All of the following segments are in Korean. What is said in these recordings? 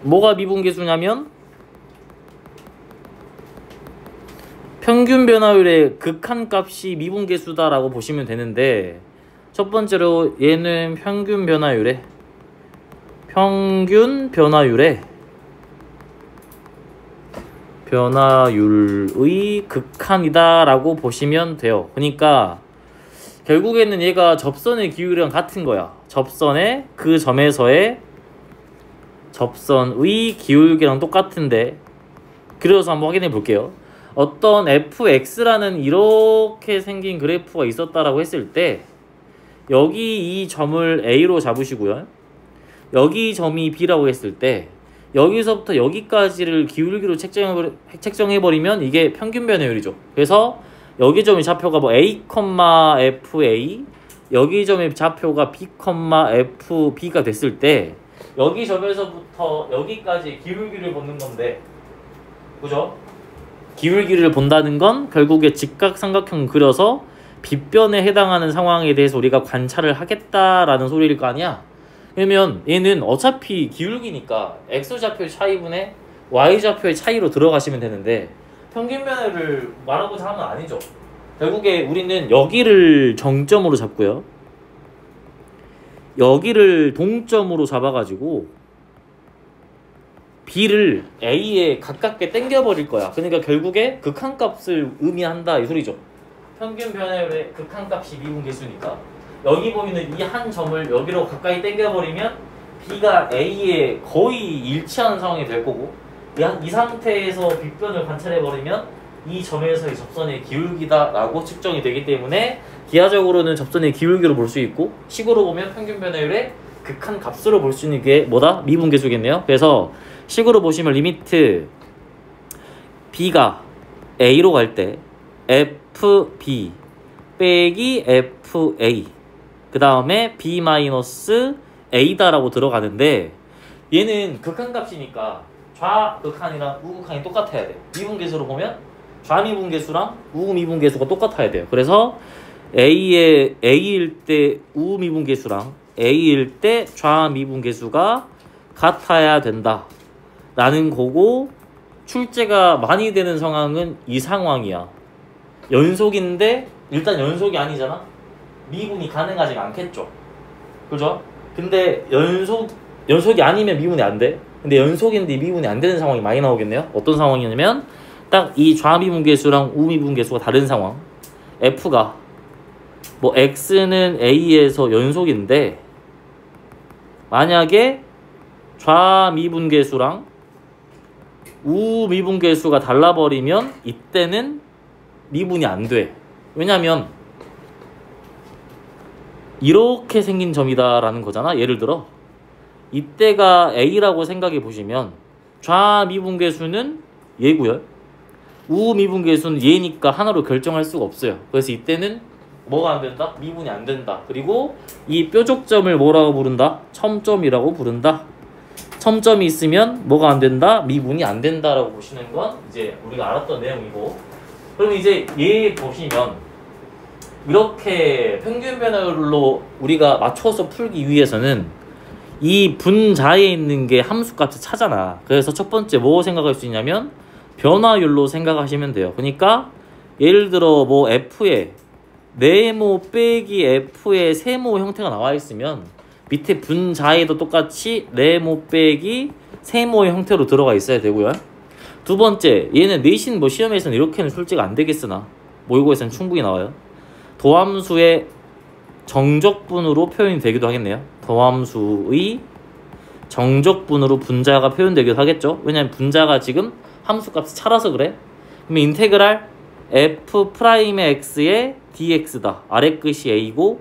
뭐가 미분계수냐면 평균 변화율의 극한값이 미분계수다라고 보시면 되는데, 첫 번째로 얘는 평균 변화율의 극한이다 라고 보시면 돼요. 그러니까 결국에는 얘가 접선의 기울이랑 같은 거야. 접선의 그 점에서의 접선의 기울기랑 똑같은데, 그래서 한번 확인해 볼게요. 어떤 fx라는 이렇게 생긴 그래프가 있었다라고 했을 때, 여기 이 점을 a로 잡으시고요, 여기 점이 b라고 했을 때 여기서부터 여기까지를 기울기로 책정해버리면 이게 평균 변화율이죠. 그래서 여기 점의 좌표가 뭐 a, fa, 여기 점의 좌표가 b, fb가 됐을 때 여기 점에서부터 여기까지 기울기를 보는 건데, 그죠? 기울기를 본다는 건 결국에 직각삼각형 그려서 빗변에 해당하는 상황에 대해서 우리가 관찰을 하겠다라는 소리일 거 아니야. 그러면 얘는 어차피 기울기니까 x좌표의 차이분의 y좌표의 차이로 들어가시면 되는데, 평균 변화를 말하고자 하면 아니죠. 결국에 우리는 여기를 정점으로 잡고요, 여기를 동점으로 잡아가지고 b를 a에 가깝게 당겨버릴 거야. 그러니까 결국에 극한값을 의미한다 이 소리죠. 평균 변화율의 극한값이 미분계수니까 여기 보이는 이 한 점을 여기로 가까이 당겨버리면 b가 a에 거의 일치하는 상황이 될 거고, 이 상태에서 빗변을 관찰해버리면 이 점에서의 접선의 기울기다 라고 측정이 되기 때문에 기하적으로는 접선의 기울기로 볼 수 있고, 식으로 보면 평균 변화율의 극한값으로 볼 수 있는 게 뭐다? 미분계수겠네요. 그래서 식으로 보시면 리미트 b가 a로 갈 때 fb 빼기 fa 그 다음에 b-a다라고 들어가는데, 얘는 극한값이니까 좌극한이랑 우극한이 똑같아야 돼요. 미분계수로 보면 좌미분계수랑 우미분계수가 똑같아야 돼요. 그래서 a일 때 우미분계수랑 a일 때 좌미분계수가 같아야 된다 라는 거고, 출제가 많이 되는 상황은 이 상황이야. 연속인데 일단 연속이 아니잖아. 미분이 가능하지가 않겠죠. 그죠? 근데 연속이 아니면 미분이 안 돼. 근데 연속인데 미분이 안 되는 상황이 많이 나오겠네요. 어떤 상황이냐면 딱 이 좌미분계수랑 우미분계수가 다른 상황. f가 뭐 x는 a에서 연속인데, 만약에 좌미분계수랑 우미분계수가 달라버리면 이때는 미분이 안 돼. 왜냐면 이렇게 생긴 점이다 라는 거잖아. 예를 들어 이때가 a라고 생각해 보시면 좌미분계수는 얘고요, 우미분계수는 얘니까 하나로 결정할 수가 없어요. 그래서 이때는 뭐가 안 된다? 미분이 안 된다. 그리고 이 뾰족점을 뭐라고 부른다? 첨점이라고 부른다. 첨점이 있으면 뭐가 안 된다? 미분이 안 된다라고 보시는 건 이제 우리가 알았던 내용이고, 그럼 이제 얘 보시면 이렇게 평균 변화율로 우리가 맞춰서 풀기 위해서는 이 분자에 있는 게 함수값을 차잖아. 그래서 첫 번째 뭐 생각할 수 있냐면 변화율로 생각하시면 돼요. 그러니까 예를 들어 뭐 f에 네모 빼기 f의 세모 형태가 나와 있으면 밑에 분자에도 똑같이 네모 빼기 세모의 형태로 들어가 있어야 되고요. 두 번째, 얘는 내신 뭐 시험에서는 이렇게는 솔직히 안 되겠으나 모의고에서는 충분히 나와요. 도함수의 정적분으로 표현이 되기도 하겠네요. 도함수의 정적분으로 분자가 표현되기도 하겠죠. 왜냐면 분자가 지금 함수값이 차라서 그래. 그러면 인테그랄 f'의 x의 dx다. 아래 끝이 a고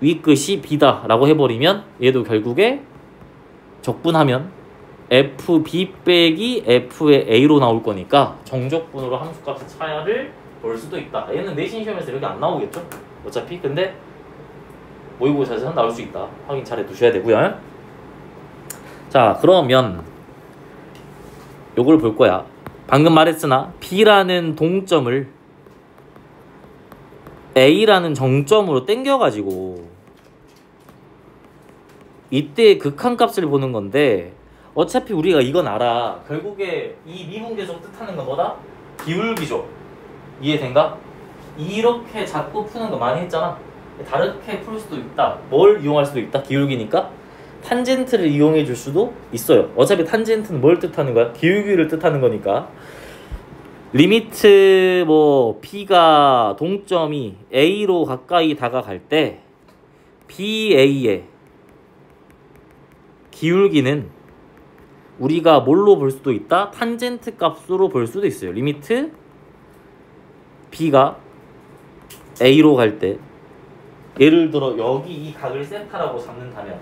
위 끝이 b다 라고 해버리면 얘도 결국에 적분하면 fb 빼기 f의 a로 나올 거니까 정적분으로 함수값의 차이를 볼 수도 있다. 얘는 내신 시험에서 이렇게 안 나오겠죠? 어차피. 근데 모의고사에서는 나올 수 있다. 확인 잘 해두셔야 되고요. 자, 그러면 요걸 볼 거야. 방금 말했으나 B라는 동점을 A라는 정점으로 땡겨가지고 이때 극한값을 보는 건데, 어차피 우리가 이건 알아. 결국에 이 미분계수 뜻하는 건 뭐다? 기울기죠. 이해된가? 이렇게 자꾸 푸는 거 많이 했잖아. 다르게 풀 수도 있다. 뭘 이용할 수도 있다? 기울기니까 탄젠트를 이용해 줄 수도 있어요. 어차피 탄젠트는 뭘 뜻하는 거야? 기울기를 뜻하는 거니까. 리미트 뭐 B가 동점이 A로 가까이 다가갈 때 BA의 기울기는 우리가 뭘로 볼 수도 있다? 탄젠트 값으로 볼 수도 있어요. 리미트 B가 A로 갈 때 예를 들어 여기 이 각을 세타라고 잡는다면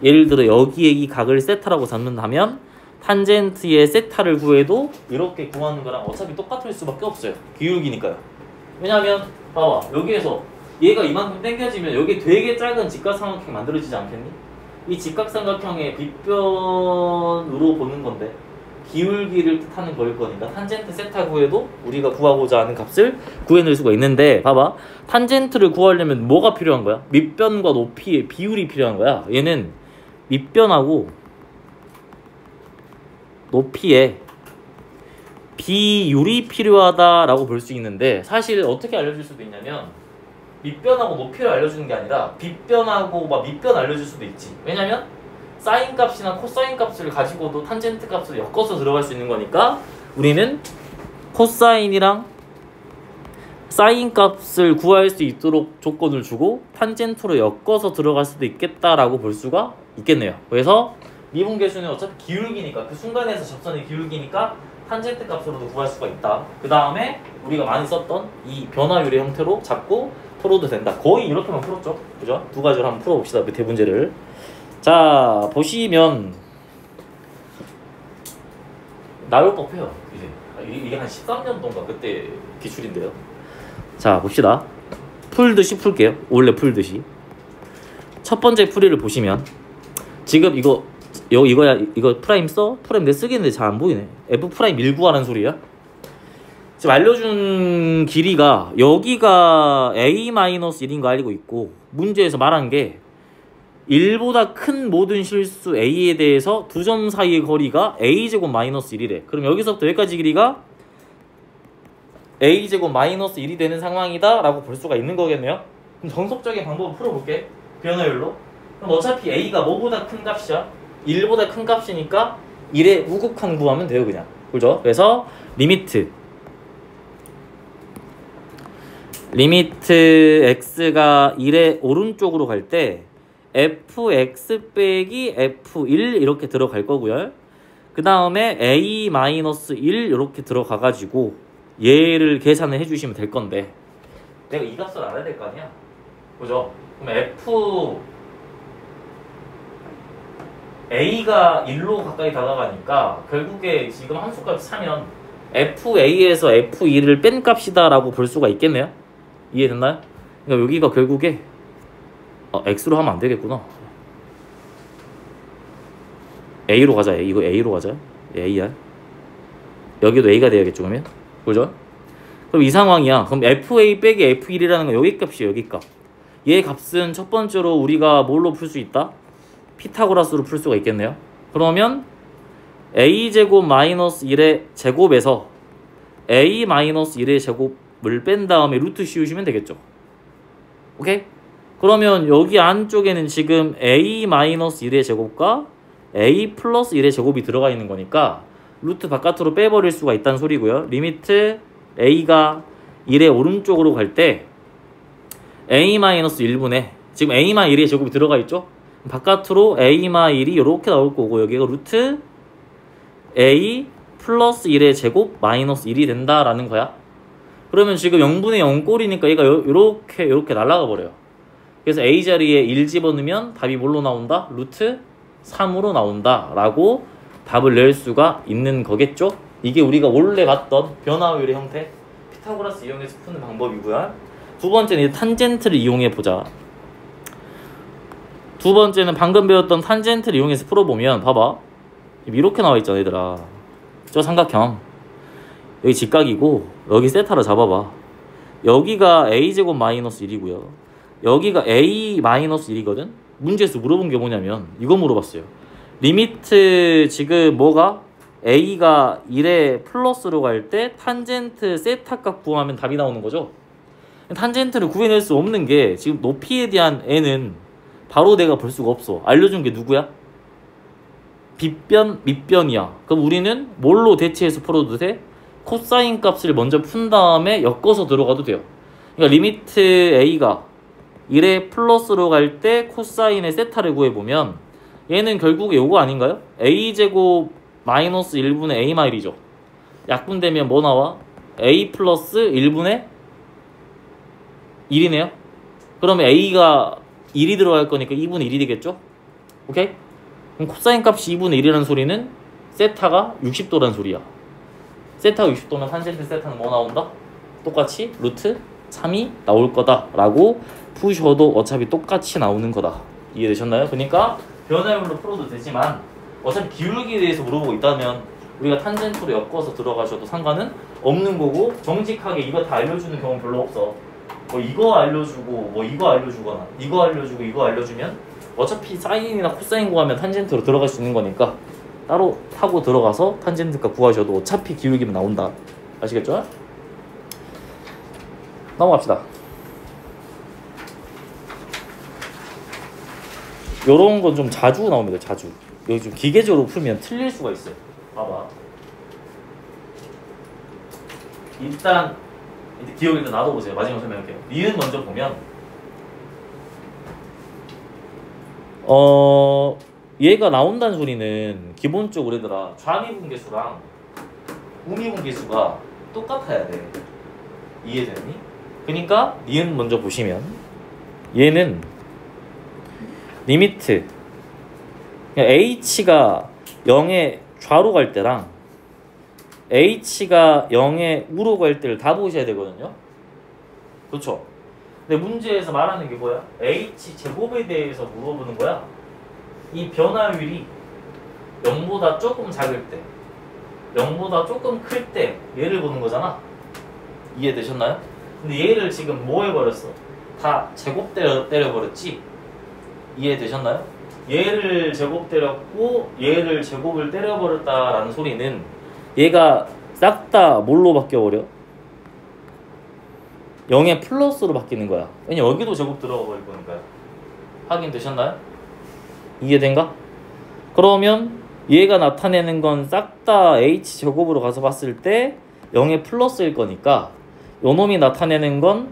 예를 들어 여기에 이 각을 세타라고 잡는다면 탄젠트의 세타를 구해도 이렇게 구하는 거랑 어차피 똑같을 수밖에 없어요. 기울기니까요. 왜냐하면 봐봐 여기에서 얘가 이만큼 당겨지면 여기 되게 작은 직각삼각형 만들어지지 않겠니? 이 직각삼각형의 빗변으로 보는 건데 기울기를 뜻하는 거일 거니까 탄젠트 세타 구해도 우리가 구하고자 하는 값을 구해낼 수가 있는데 봐봐 탄젠트를 구하려면 뭐가 필요한 거야? 밑변과 높이의 비율이 필요한 거야. 얘는 밑변하고 높이의 비율이 필요하다라고 볼 수 있는데 사실 어떻게 알려줄 수도 있냐면 밑변하고 높이를 알려주는 게 아니라 빗변하고 막 밑변 알려줄 수도 있지. 왜냐면 사인 값이나 코사인 값을 가지고도 탄젠트 값을 엮어서 들어갈 수 있는 거니까 우리는 코사인이랑 사인 값을 구할 수 있도록 조건을 주고 탄젠트로 엮어서 들어갈 수도 있겠다라고 볼 수가 있겠네요. 그래서 미분계수는 어차피 기울기니까 그 순간에서 접선의 기울기니까 탄젠트 값으로도 구할 수가 있다. 그 다음에 우리가 많이 썼던 이 변화율의 형태로 잡고 풀어도 된다. 거의 이렇게만 풀었죠. 그죠? 두 가지를 한번 풀어봅시다. 밑에 문제를. 자 보시면 나올 법해요. 이제 이게 한 13년도인가 그때 기출인데요. 자 봅시다. 풀듯이 풀게요. 원래 풀듯이. 첫 번째 풀이를 보시면 지금 이거 프라임 써? 프라임 내 쓰겠는데 잘 안 보이네. F 프라임 1구하라는 소리야. 지금 알려준 길이가 여기가 A-1인 거 알고 있고 문제에서 말한 게 1보다 큰 모든 실수 A에 대해서 두 점 사이의 거리가 A제곱 마이너스 1이래. 그럼 여기서부터 여기까지 길이가 A제곱 마이너스 1이 되는 상황이다 라고 볼 수가 있는 거겠네요. 그럼 정석적인 방법을 풀어볼게. 변화율로. 그럼 어차피 A가 뭐보다 큰 값이야? 1보다 큰 값이니까 1의 우극한 구하면 돼요 그냥. 그죠? 그래서 리미트 x가 1의 오른쪽으로 갈 때 fx 빼기 f1 이렇게 들어갈 거고요. 그 다음에 a-1 이렇게 들어가가지고 얘를 계산을 해주시면 될 건데 내가 이 값을 알아야 될 거 아니야? 그죠? 그럼 a가 1로 가까이 다가가니까 결국에 지금 함수값 사면 fa에서 f1을 뺀 값이다 라고 볼 수가 있겠네요. 이해됐나요? 그러니까 여기가 결국에 x로 하면 안 되겠구나. a로 가자. 이거 a로 가자. a야. 여기도 a가 돼야겠죠 그러면? 그죠? 그럼 이 상황이야. 그럼 fa 빼기 f1이라는 건 여기 값이에요. 여기 값. 얘 값은 첫 번째로 우리가 뭘로 풀 수 있다? 피타고라스로 풀 수가 있겠네요. 그러면 a제곱 마이너스 1의 제곱에서 a 마이너스 1의 제곱을 뺀 다음에 루트 씌우시면 되겠죠. 오케이? 그러면 여기 안쪽에는 지금 a 마이너스 1의 제곱과 a 플러스 1의 제곱이 들어가 있는 거니까 루트 바깥으로 빼버릴 수가 있다는 소리고요. 리미트 a가 1의 오른쪽으로 갈 때 a 마이너스 1분의 지금 a 마이너스 1의 제곱이 들어가 있죠? 바깥으로 a-1이 이렇게 나올 거고 여기가 루트 a 플러스 1의 제곱 마이너스 1이 된다라는 거야. 그러면 지금 0분의 0 꼴이니까 얘가 이렇게 날아가 버려요. 그래서 a 자리에 1 집어넣으면 답이 뭘로 나온다? 루트 3으로 나온다 라고 답을 낼 수가 있는 거겠죠? 이게 우리가 원래 봤던 변화율의 형태 피타고라스 이용해서 푸는 방법이고요. 두 번째는 탄젠트를 이용해 보자. 두 번째는 방금 배웠던 탄젠트를 이용해서 풀어보면 봐봐 이렇게 나와 있잖아 얘들아. 저 삼각형 여기 직각이고 여기 세타로 잡아봐. 여기가 a제곱 마이너스 1이고요 여기가 a 마이너스 1이거든. 문제에서 물어본 게 뭐냐면 이거 물어봤어요. 리미트 지금 뭐가? a가 1에 플러스로 갈 때 탄젠트 세타 값 구하면 답이 나오는 거죠. 탄젠트를 구해낼 수 없는 게 지금 높이에 대한 n은 바로 내가 볼 수가 없어. 알려준 게 누구야? 빗변, 밑변이야. 그럼 우리는 뭘로 대체해서 풀어도 돼? 코사인 값을 먼저 푼 다음에 엮어서 들어가도 돼요. 그러니까 리미트 a가 1에 플러스로 갈 때 코사인의 세타를 구해보면 얘는 결국에 요거 아닌가요? a제곱 마이너스 1분의 a 마일이죠. 약분되면 뭐 나와? a 플러스 1분의 1이네요. 그러면 a가 1이 들어갈 거니까 2분의 1이 되겠죠? 오케이? 그럼 코사인 값이 2분의 1이라는 소리는 세타가 60도라는 소리야. 세타가 60도면 탄젠트 세타는 뭐 나온다? 똑같이 루트 3이 나올 거다 라고 푸셔도 어차피 똑같이 나오는 거다. 이해되셨나요? 그러니까 변화율로 풀어도 되지만 어차피 기울기에 대해서 물어보고 있다면 우리가 탄젠트로 엮어서 들어가셔도 상관은 없는 거고, 정직하게 이거 다 알려주는 경우는 별로 없어. 뭐 이거 알려주고 뭐 이거 알려주거나 이거 알려주고 이거 알려주면 어차피 사인이나 코사인 구하면 탄젠트로 들어갈 수 있는 거니까 따로 타고 들어가서 탄젠트값 구하셔도 어차피 기울기면 나온다. 아시겠죠? 넘어갑시다. 요런 건 좀 자주 나옵니다. 자주. 여기 좀 기계적으로 풀면 틀릴 수가 있어요. 봐봐. 일단 기억 일단 놔둬보세요. 마지막 설명할게요. 니은 먼저 보면 얘가 나온다는 소리는 기본적으로 얘들아 좌미분계수랑 우미분계수가 똑같아야 돼. 이해되니? 그러니까 니은 먼저 보시면 얘는 리미트 h가 0에 좌로 갈 때랑 h가 0에 우로 갈 때를 다 보셔야 되거든요. 그렇죠? 근데 문제에서 말하는 게 뭐야? h 제곱에 대해서 물어보는 거야. 이 변화율이 0보다 조금 작을 때, 0보다 조금 클 때 얘를 보는 거잖아. 이해되셨나요? 근데 얘를 지금 뭐 해버렸어? 다 제곱 때려버렸지? 이해되셨나요? 얘를 제곱 때렸고 얘를 제곱을 때려버렸다라는 소리는 얘가 싹 다 뭘로 바뀌어버려? 0의 플러스로 바뀌는 거야. 왜냐면 여기도 제곱 들어가 버릴 거니까요. 확인되셨나요? 이해된가? 그러면 얘가 나타내는 건 싹 다 h제곱으로 가서 봤을 때 0의 플러스일 거니까 요놈이 나타내는 건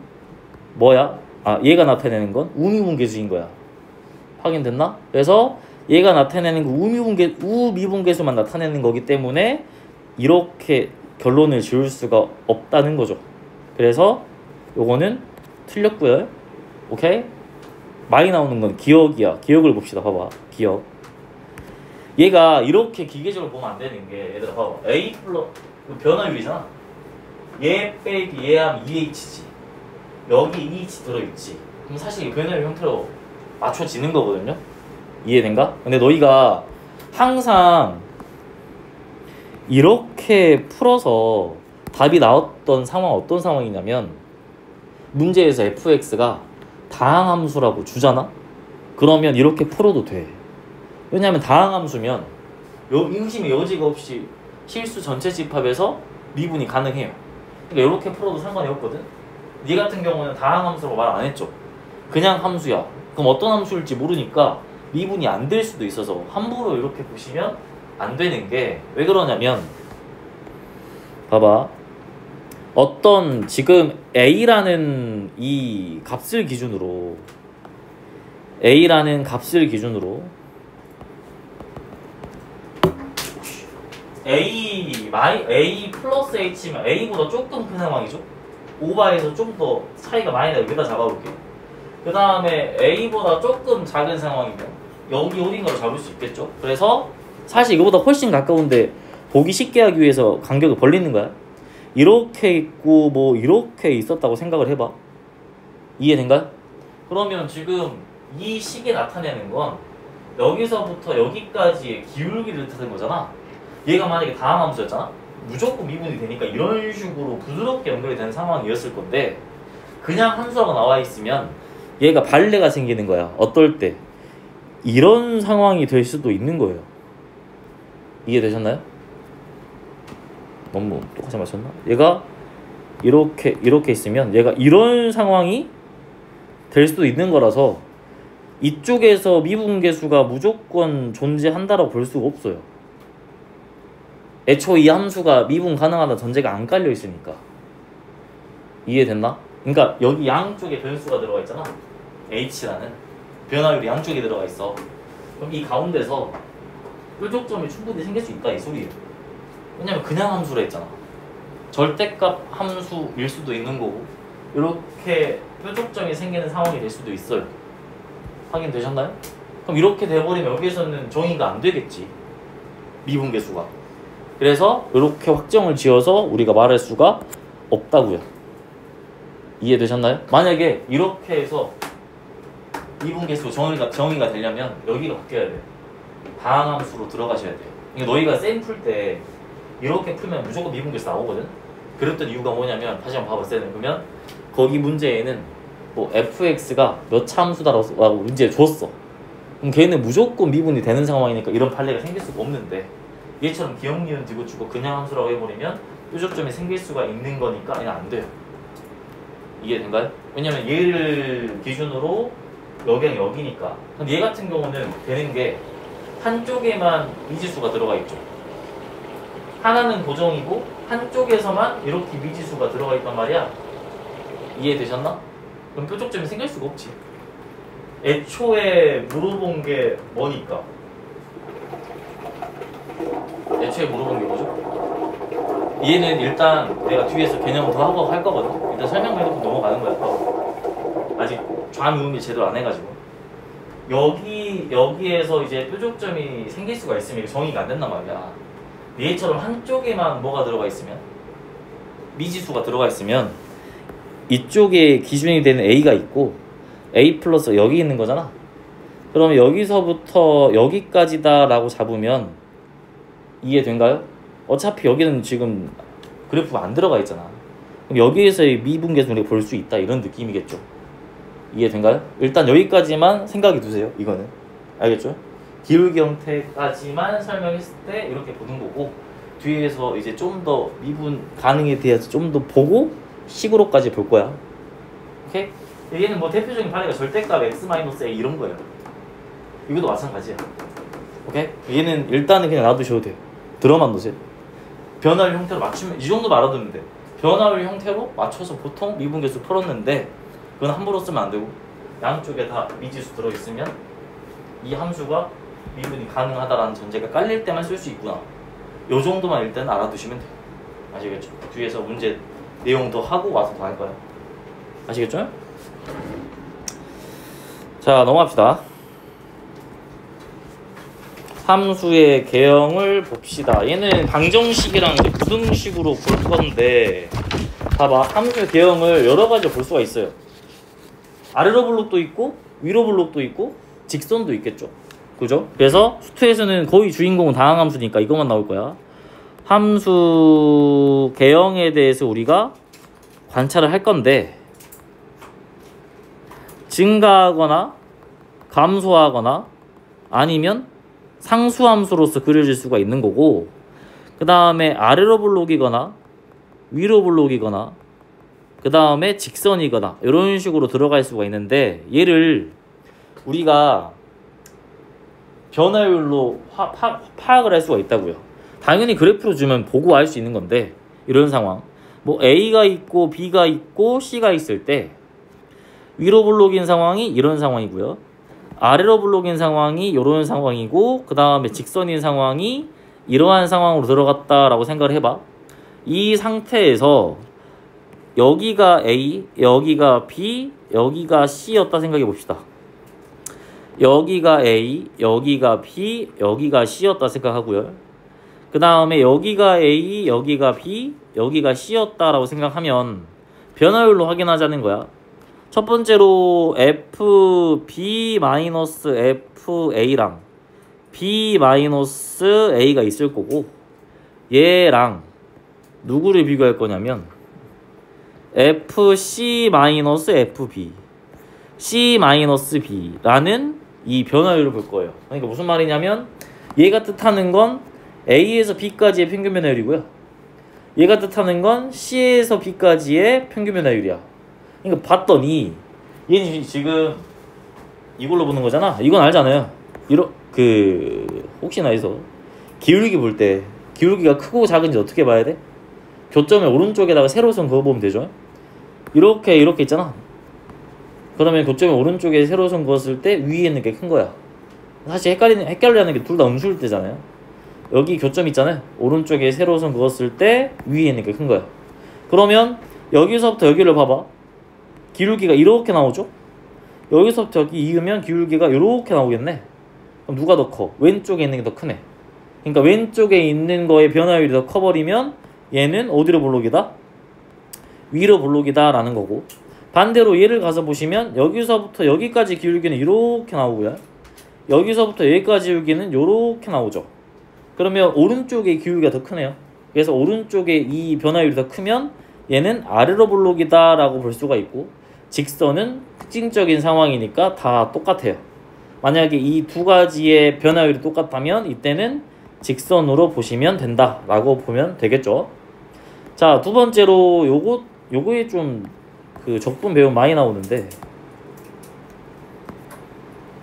뭐야? 얘가 나타내는 건 우미분계수인 거야. 확인됐나? 그래서 얘가 나타내는 거 우미분계수만 나타내는 거기 때문에 이렇게 결론을 지을 수가 없다는 거죠. 그래서 요거는 틀렸고요. 오케이? 많이 나오는 건 기억이야. 기억을 봅시다. 봐봐. 기억. 얘가 이렇게 기계적으로 보면 안 되는 게, 얘들아 봐봐. a 플러스 변화율이잖아. 얘 빼기 얘 하면 2h지. 여기 2h 들어있지. 그럼 사실 이 변화율 형태로 맞춰지는 거거든요. 이해된가? 근데 너희가 항상 이렇게 풀어서 답이 나왔던 상황 어떤 상황이냐면, 문제에서 fx가 다항함수라고 주잖아? 그러면 이렇게 풀어도 돼. 왜냐하면 다항함수면 인심의 여지가 없이 실수 전체 집합에서 미분이 가능해요. 그러니까 이렇게 풀어도 상관이 없거든. 니 같은 경우는 다항함수라고 말 안 했죠. 그냥 함수야. 그럼 어떤 함수일지 모르니까 미분이 안 될 수도 있어서 함부로 이렇게 보시면 안 되는 게, 왜 그러냐면 봐봐. 어떤 지금 a라는 이 값을 기준으로 a 플러스 h면 a보다 조금 큰 상황이죠. 오바에서 좀 더 차이가 많이 나요. 여기다 잡아볼게요. 그 다음에 a보다 조금 작은 상황이면 여기 어딘가로 잡을 수 있겠죠. 그래서 사실 이거보다 훨씬 가까운데 보기 쉽게 하기 위해서 간격을 벌리는 거야. 이렇게 있고 뭐 이렇게 있었다고 생각을 해봐. 이해된가요? 그러면 지금 이 식에 나타내는 건 여기서부터 여기까지의 기울기를 뜻하는 거잖아. 얘가 만약에 다항함수였잖아. 무조건 미분이 되니까 이런 식으로 부드럽게 연결이 되는 상황이었을 건데, 그냥 함수라고 나와 있으면 얘가 발레가 생기는 거야. 어떨 때 이런 상황이 될 수도 있는 거예요. 이해되셨나요? 너무 똑같이 맞췄나? 얘가 이렇게 있으면 얘가 이런 상황이 될 수도 있는 거라서 이쪽에서 미분계수가 무조건 존재한다라고 볼 수가 없어요. 애초에 이 함수가 미분 가능하다는 전제가 안 깔려 있으니까. 이해됐나? 그러니까 여기 양쪽에 변수가 들어가 있잖아. h라는 변화율이 양쪽에 들어가 있어. 그럼 이 가운데서 뾰족점이 충분히 생길 수 있다 이 소리예요. 왜냐면 그냥 함수라 했잖아. 절대값 함수일 수도 있는 거고 이렇게 뾰족점이 생기는 상황이 될 수도 있어요. 확인되셨나요? 그럼 이렇게 돼버리면 여기에서는 정의가 안 되겠지. 미분계수가. 그래서 이렇게 확정을 지어서 우리가 말할 수가 없다고요. 이해되셨나요? 만약에 이렇게 해서 미분계수 정의가 되려면 여기가 바뀌어야 돼요. 다항함수로 들어가셔야 돼요. 그러니까 너희가 쌤 풀 때 이렇게 풀면 무조건 미분계수 나오거든? 그랬던 이유가 뭐냐면 다시 한번 봐봐 쌤은. 그러면 거기 문제에는 뭐 fx가 몇 차 함수다라고 문제 줬어. 그럼 걔는 무조건 미분이 되는 상황이니까 이런 판례가 생길 수가 없는데 얘처럼 기억 니은 뒤고치고 그냥 함수라고 해버리면 뾰족점이 생길 수가 있는 거니까 얘는 안 돼요. 이해된가요? 왜냐면 얘를 기준으로 여기랑 여기니까. 근데 얘 같은 경우는 되는 게 한쪽에만 미지수가 들어가 있죠. 하나는 고정이고 한쪽에서만 이렇게 미지수가 들어가 있단 말이야. 이해되셨나? 그럼 뾰족점이 생길 수가 없지. 애초에 물어본 게 뭐니까? 애초에 물어본 게 뭐죠? 얘는 일단 내가 뒤에서 개념 더 하고 할 거거든. 일단 설명만 해놓고 넘어가는 거야. 아직 좌미음이 제대로 안 해가지고. 여기에서 이제 뾰족점이 생길 수가 있으면 정의가 안 된단 말이야. 얘처럼 한쪽에만 뭐가 들어가 있으면 미지수가 들어가 있으면 이쪽에 기준이 되는 A가 있고 A 플러스 여기 있는 거잖아. 그러면 여기서부터 여기까지다 라고 잡으면 이해된가요? 어차피 여기는 지금 그래프가 안 들어가 있잖아. 그럼 여기에서의 미분계수를 우리가 볼 수 있다 이런 느낌이겠죠. 이해된가요? 일단 여기까지만 생각해 두세요. 이거는 알겠죠? 기울기 형태까지만 설명했을 때 이렇게 보는 거고 뒤에서 이제 좀 더 미분 가능에 대해서 좀 더 보고 식으로까지 볼 거야. 오케이? 얘는 뭐 대표적인 판례가 절대값 x-a 이런 거예요. 이것도 마찬가지야. 오케이? 얘는 일단은 그냥 놔두셔도 돼요. 들어만 놓으세요. 변화율 형태로 맞추면 이 정도 알아두면 돼. 변화율 형태로 맞춰서 보통 미분계수 풀었는데 그건 함부로 쓰면 안 되고 양쪽에 다 미지수 들어있으면 이 함수가 미분이 가능하다라는 전제가 깔릴 때만 쓸 수 있구나. 요 정도만 일단 알아두시면 돼요. 아시겠죠? 뒤에서 문제 내용 더 하고 와서 더 할 거예요. 아시겠죠? 자, 넘어갑시다. 함수의 개형을 봅시다. 얘는 방정식이랑 부등식으로 볼 건데 봐봐. 함수의 개형을 여러 가지로 볼 수가 있어요. 아래로 블록도 있고 위로 블록도 있고 직선도 있겠죠. 그죠? 그래서 수투에서는 거의 주인공은 다항함수니까 이것만 나올 거야. 함수 개형에 대해서 우리가 관찰을 할 건데 증가하거나 감소하거나 아니면 상수함수로서 그려질 수가 있는 거고 그 다음에 아래로 블록이거나 위로 블록이거나 그 다음에 직선이거나 이런 식으로 들어갈 수가 있는데 얘를 우리가 변화율로 파악을 할 수가 있다고요. 당연히 그래프로 주면 보고 알 수 있는 건데 이런 상황 뭐 A가 있고 B가 있고 C가 있을 때 위로 블록인 상황이 이런 상황이고요. 아래로 블록인 상황이 이런 상황이고 그 다음에 직선인 상황이 이러한 상황으로 들어갔다라고 생각을 해봐. 이 상태에서 여기가 A, 여기가 B, 여기가 C였다 생각해 봅시다. 여기가 A, 여기가 B, 여기가 C였다 생각하고요. 그 다음에 여기가 A, 여기가 B, 여기가 C였다라고 생각하면 변화율로 확인하자는 거야. 첫 번째로 FB-FA랑 B-A가 있을 거고 얘랑 누구를 비교할 거냐면 FC-FB C-B라는 이 변화율을 볼 거예요. 그러니까 무슨 말이냐면 얘가 뜻하는 건 A에서 B까지의 평균 변화율이고요. 얘가 뜻하는 건 C에서 B까지의 평균 변화율이야. 그러니까 봤더니 얘는 지금 이걸로 보는 거잖아. 이건 알잖아요. 혹시나 해서 기울기 볼 때 기울기가 크고 작은지 어떻게 봐야 돼? 교점의 오른쪽에다가 세로선 그어보면 되죠. 이렇게 있잖아. 그러면 교점의 오른쪽에 세로선 그었을 때 위에 있는 게 큰 거야. 사실 헷갈리는 게 둘 다 음수일 때잖아요. 여기 교점 있잖아요. 오른쪽에 세로선 그었을 때 위에 있는 게 큰 거야. 그러면 여기서부터 여기를 봐봐. 기울기가 이렇게 나오죠? 여기서부터 여기 이으면 기울기가 이렇게 나오겠네. 그럼 누가 더 커? 왼쪽에 있는 게 더 크네. 그러니까 왼쪽에 있는 거의 변화율이 더 커버리면 얘는 어디로 볼록이다? 위로 볼록이다 라는 거고, 반대로 얘를 가서 보시면 여기서부터 여기까지 기울기는 이렇게 나오고요. 여기서부터 여기까지 기울기는 이렇게 나오죠. 그러면 오른쪽의 기울기가 더 크네요. 그래서 오른쪽에 이 변화율이 더 크면 얘는 아래로 볼록이다 라고 볼 수가 있고, 직선은 특징적인 상황이니까 다 똑같아요. 만약에 이 두 가지의 변화율이 똑같다면 이때는 직선으로 보시면 된다 라고 보면 되겠죠. 자, 두 번째로 요거에 좀 그 적분 배움 많이 나오는데,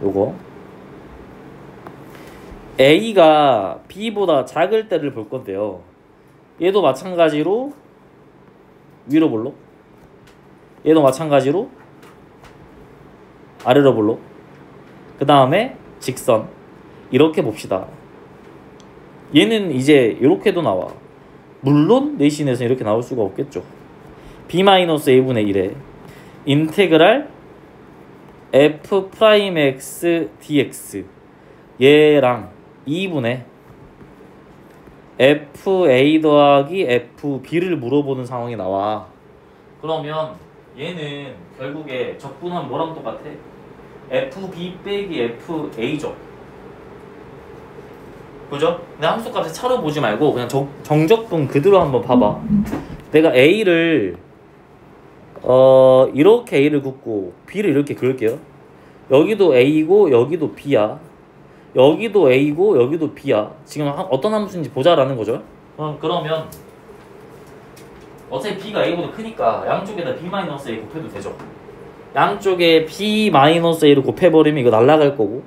요거 A가 B보다 작을 때를 볼 건데요. 얘도 마찬가지로 위로 볼록, 얘도 마찬가지로 아래로 볼록, 그 다음에 직선. 이렇게 봅시다. 얘는 이제 이렇게도 나와. 물론 내신에서 이렇게 나올 수가 없겠죠. B-A분의 1에 인테그랄 F'X dx 얘랑 2분의 FA 더하기 FB를 물어보는 상황이 나와. 그러면 얘는 결국에 적분하면 뭐랑 똑같아? FB 빼기 FA죠. 그죠? 근데 함수값에 차로 보지 말고 그냥 정적분 그대로 한번 봐봐. 내가 A를 이렇게 A를 긋고 B를 이렇게 그을게요. 여기도 A고 여기도 B야. 여기도 A고 여기도 B야. 지금 어떤 함수인지 보자라는 거죠. 그러면 어차피 B가 A보다 크니까 양쪽에다 B-A 곱해도 되죠. 양쪽에 B-A를 곱해버리면 이거 날아갈 거고,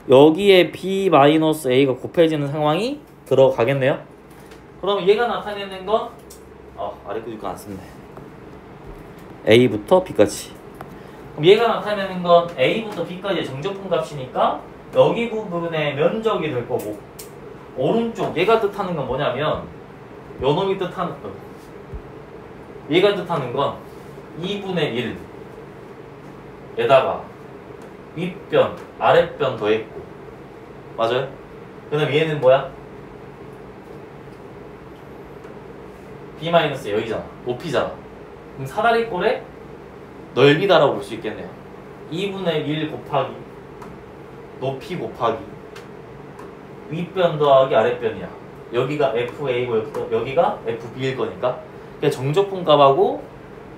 여기에 B-A가 곱해지는 상황이 들어가겠네요. 그럼 얘가 나타내는 건 아래 거 안 썼네. A부터 B까지. 그럼 얘가 나타내는 건 A부터 B까지의 정적분 값이니까 여기 부분의 면적이 될 거고, 오른쪽 얘가 뜻하는 건 뭐냐면 요 놈이 뜻하는 얘가 뜻하는 건 2분의 1에다가 윗변 아랫변 더했고, 맞아요? 그 다음 얘는 뭐야? B- 여기잖아. 높이잖아. 그럼 사다리꼴의 넓이다라고 볼 수 있겠네요. 2분의 1 곱하기 높이 곱하기 윗변 더하기 아랫변이야. 여기가 FA고 여기가 FB일 거니까, 그러니까 정적분 값하고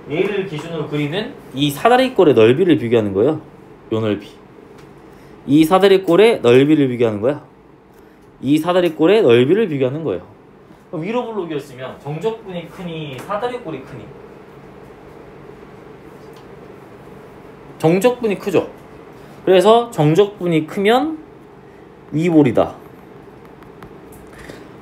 얘를 기준으로 그리는 이 사다리꼴의 넓이를 비교하는 거예요. 요 넓이. 이 사다리꼴의 넓이를 비교하는 거야. 이 사다리꼴의 넓이를 비교하는 거예요. 그럼 위로 볼록이었으면 정적분이 크니 사다리꼴이 크니? 정적분이 크죠. 그래서 정적분이 크면 위볼이다.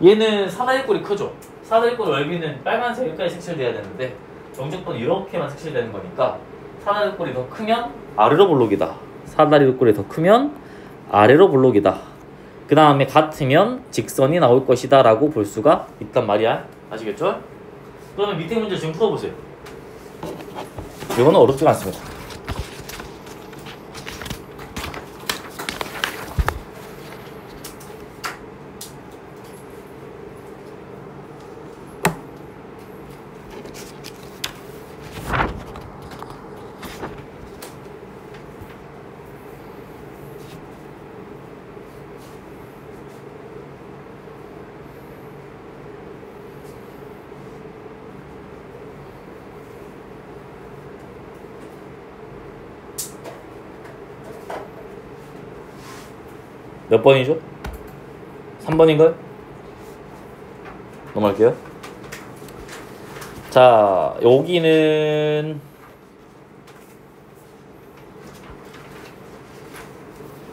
얘는 사다리꼴이 크죠. 사다리꼴 넓이는 빨간색 여기까지 색칠돼야 되는데 정적분은 이렇게만 색칠되는 거니까 사다리꼴이 더 크면 아래로 볼록이다. 사다리꼴이 더 크면 아래로 볼록이다. 그 다음에 같으면 직선이 나올 것이다 라고 볼 수가 있단 말이야. 아시겠죠? 그러면 밑에 문제 지금 풀어보세요. 이거는 어렵지가 않습니다. 몇 번이죠? 3번인가요? 넘어갈게요. 자, 여기는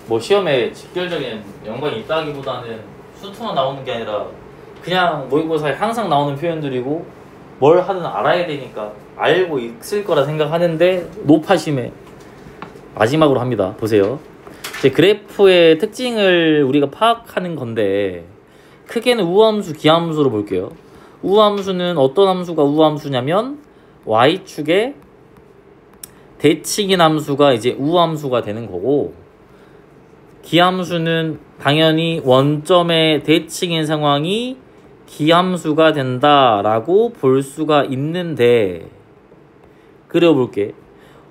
뭐 시험에 직결적인 연관이 있다기보다는 수트만 나오는 게 아니라 그냥 모의고사에 항상 나오는 표현들이고 뭘 하든 알아야 되니까 알고 있을 거라 생각하는데 노파심에 마지막으로 합니다. 보세요. 이제 그래프의 특징을 우리가 파악하는 건데 크게는 우함수, 기함수로 볼게요. 우함수는 어떤 함수가 우함수냐면 y축에 대칭인 함수가 이제 우함수가 되는 거고, 기함수는 당연히 원점의 대칭인 상황이 기함수가 된다라고 볼 수가 있는데, 그려볼게.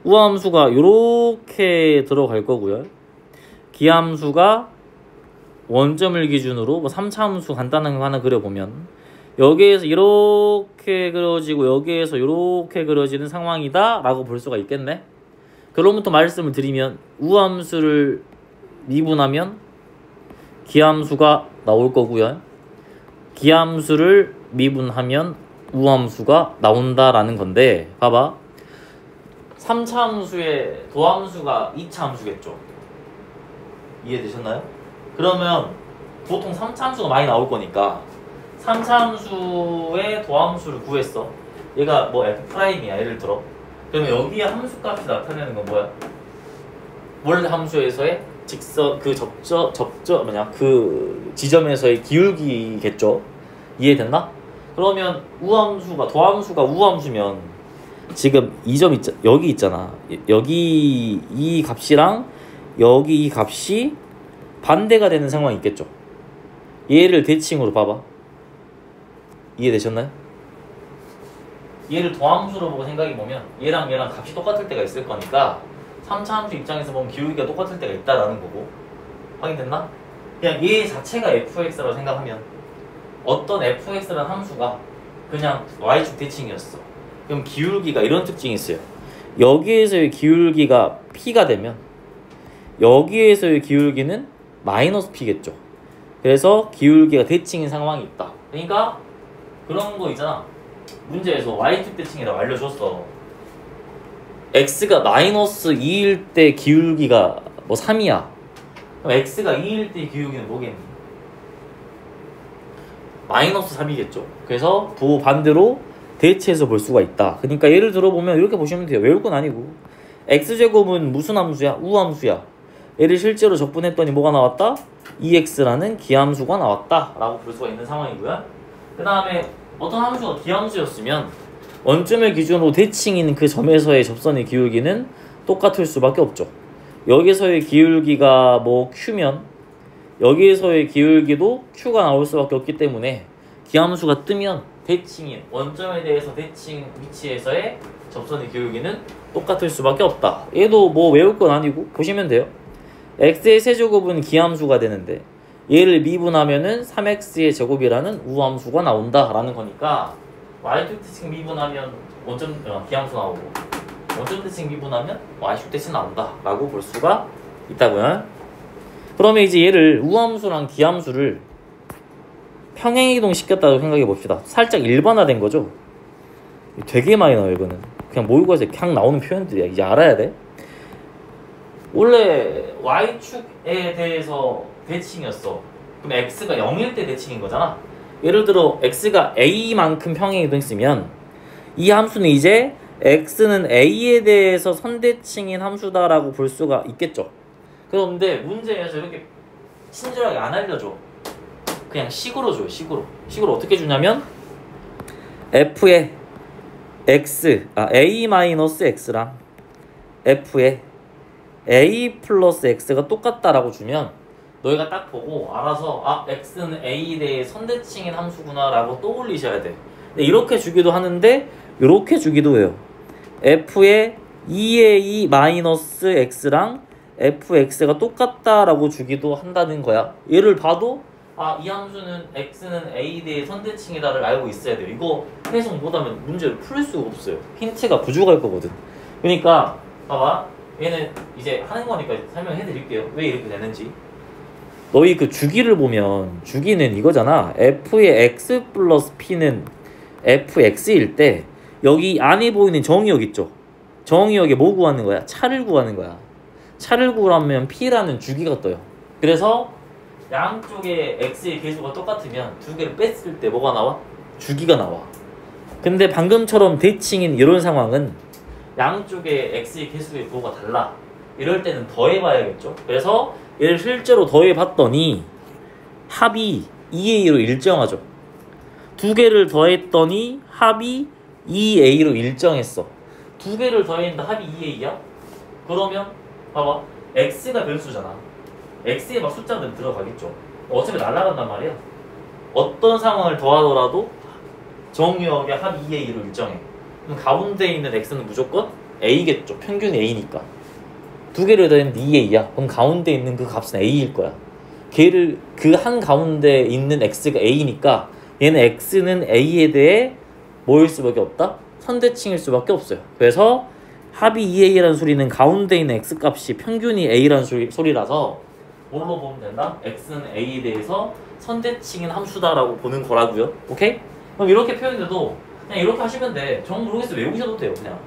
우함수가 이렇게 들어갈 거고요. 기함수가 원점을 기준으로 뭐 3차 함수 간단한 거 하나 그려보면 여기에서 이렇게 그려지고 여기에서 이렇게 그려지는 상황이다 라고 볼 수가 있겠네. 그로부터 말씀을 드리면 우함수를 미분하면 기함수가 나올 거고요. 기함수를 미분하면 우함수가 나온다라는 건데, 봐봐. 3차 함수의 도함수가 2차 함수겠죠. 이해되셨나요? 그러면 보통 3차 함수가 많이 나올 거니까 3차 함수의 도함수를 구했어. 얘가 뭐 F'이야 예를 들어. 그러면 여기에 함수값이 나타내는 건 뭐야? 원래 함수에서의 직선 그 그 지점에서의 기울기겠죠. 이해됐나? 그러면 우함수가 도함수가 우함수면 지금 이 점 여기 있잖아. 여기 이 값이랑 여기 이 값이 반대가 되는 상황이 있겠죠. 얘를 대칭으로 봐봐. 이해되셨나요? 얘를 도함수로 보고 생각해보면 얘랑 얘랑 값이 똑같을 때가 있을 거니까 3차 함수 입장에서 보면 기울기가 똑같을 때가 있다라는 거고. 확인됐나? 그냥 얘 자체가 fx라고 생각하면 어떤 fx라는 함수가 그냥 y축 대칭이었어. 그럼 기울기가 이런 특징이 있어요. 여기에서의 기울기가 p가 되면 여기에서의 기울기는 마이너스 p겠죠. 그래서 기울기가 대칭인 상황이 있다. 그러니까 그런 거 있잖아. 문제에서 y축 대칭이라고 알려줬어. x가 마이너스 2일 때 기울기가 뭐 3이야. 그럼 x가 2일 때 기울기는 뭐겠니? 마이너스 3이겠죠. 그래서 반대로 대체해서 볼 수가 있다. 그러니까 예를 들어보면 이렇게 보시면 돼요. 외울 건 아니고 x제곱은 무슨 함수야? 우함수야. 얘를 실제로 적분했더니 뭐가 나왔다? 2x라는 기함수가 나왔다 라고 볼 수가 있는 상황이고요. 그 다음에 어떤 함수가 기함수였으면 원점을 기준으로 대칭인 그 점에서의 접선의 기울기는 똑같을 수밖에 없죠. 여기서의 기울기가 뭐 q면 여기에서의 기울기도 q가 나올 수밖에 없기 때문에 기함수가 뜨면 대칭인 원점에 대해서 대칭 위치에서의 접선의 기울기는 똑같을 수밖에 없다. 얘도 뭐 외울 건 아니고 보시면 돼요. x의 세제곱은 기함수가 되는데 얘를 미분하면은 3x의 제곱이라는 우함수가 나온다 라는 거니까 y축 대칭 미분하면 기함수 나오고 원점 대칭 미분하면 y축 대칭 나온다 라고 볼 수가 있다고요. 그러면 이제 얘를 우함수랑 기함수를 평행이동 시켰다고 생각해 봅시다. 살짝 일반화된 거죠. 되게 많이 나와요. 이거는 그냥 모의고사에서 그냥 나오는 표현들이야. 이제 알아야 돼. 원래 y축에 대해서 대칭이었어. 그럼 x가 0일 때 대칭인 거잖아. 예를 들어 x가 a만큼 평행이동했으면 이 함수는 이제 x는 a에 대해서 선대칭인 함수다라고 볼 수가 있겠죠. 그런데 문제에서 이렇게 친절하게 안 알려줘. 그냥 식으로 줘요. 식으로 어떻게 주냐면 f의 a-x랑 f의 a 플러스 x가 똑같다라고 주면 너희가 딱 보고 알아서 x는 a에 대해 선대칭인 함수구나 라고 떠올리셔야 돼. 근데 이렇게 주기도 하는데 이렇게 주기도 해요. f의 2a 마이너스 x랑 fx가 똑같다라고 주기도 한다는 거야. 얘를 봐도 이 함수는 x는 a에 대해 선대칭이다를 알고 있어야 돼요. 이거 해석 못하면 문제를 풀 수가 없어요. 힌트가 부족할 거거든. 그러니까 봐봐. 얘는 이제 하는 거니까 설명해 드릴게요. 왜 이렇게 되는지. 너희 그 주기를 보면 주기는 이거잖아. f의 x 플러스 p는 fx일 때 여기 안에 보이는 정의역 있죠. 정의역에 뭐 구하는 거야? 차를 구하는 거야. 차를 구하면 p라는 주기가 떠요. 그래서 양쪽에 x의 계수가 똑같으면 두 개를 뺐을 때 뭐가 나와? 주기가 나와. 근데 방금처럼 대칭인 이런 상황은 양쪽에 x의 개수의 부호가 달라. 이럴 때는 더해봐야겠죠. 그래서 얘를 실제로 더해봤더니 합이 2a로 일정하죠. 두 개를 더했더니 합이 2a로 일정했어. 두 개를 더했는데 합이 2a야? 그러면 봐봐. x가 별수잖아. x에 막 숫자들 들어가겠죠. 어차피 날아간단 말이야. 어떤 상황을 더하더라도 정유역의 합이 2a로 일정해. 그럼 가운데 있는 x는 무조건 a겠죠. 평균이 a니까. 두 개를 더했는데 2a야. 그럼 가운데 있는 그 값은 a일 거야. 걔를 그 한 가운데 있는 x가 a니까 얘는 x는 a에 대해 뭐일 수밖에 없다? 선대칭일 수밖에 없어요. 그래서 합이 2a라는 소리는 가운데 있는 x 값이 평균이 a라는 소리라서 뭘로 보면 된다? x는 a에 대해서 선대칭인 함수다라고 보는 거라고요. 오케이? 그럼 이렇게 표현해도 그냥 이렇게 하시면 돼. 정 모르겠어 외우셔도 돼요. 그냥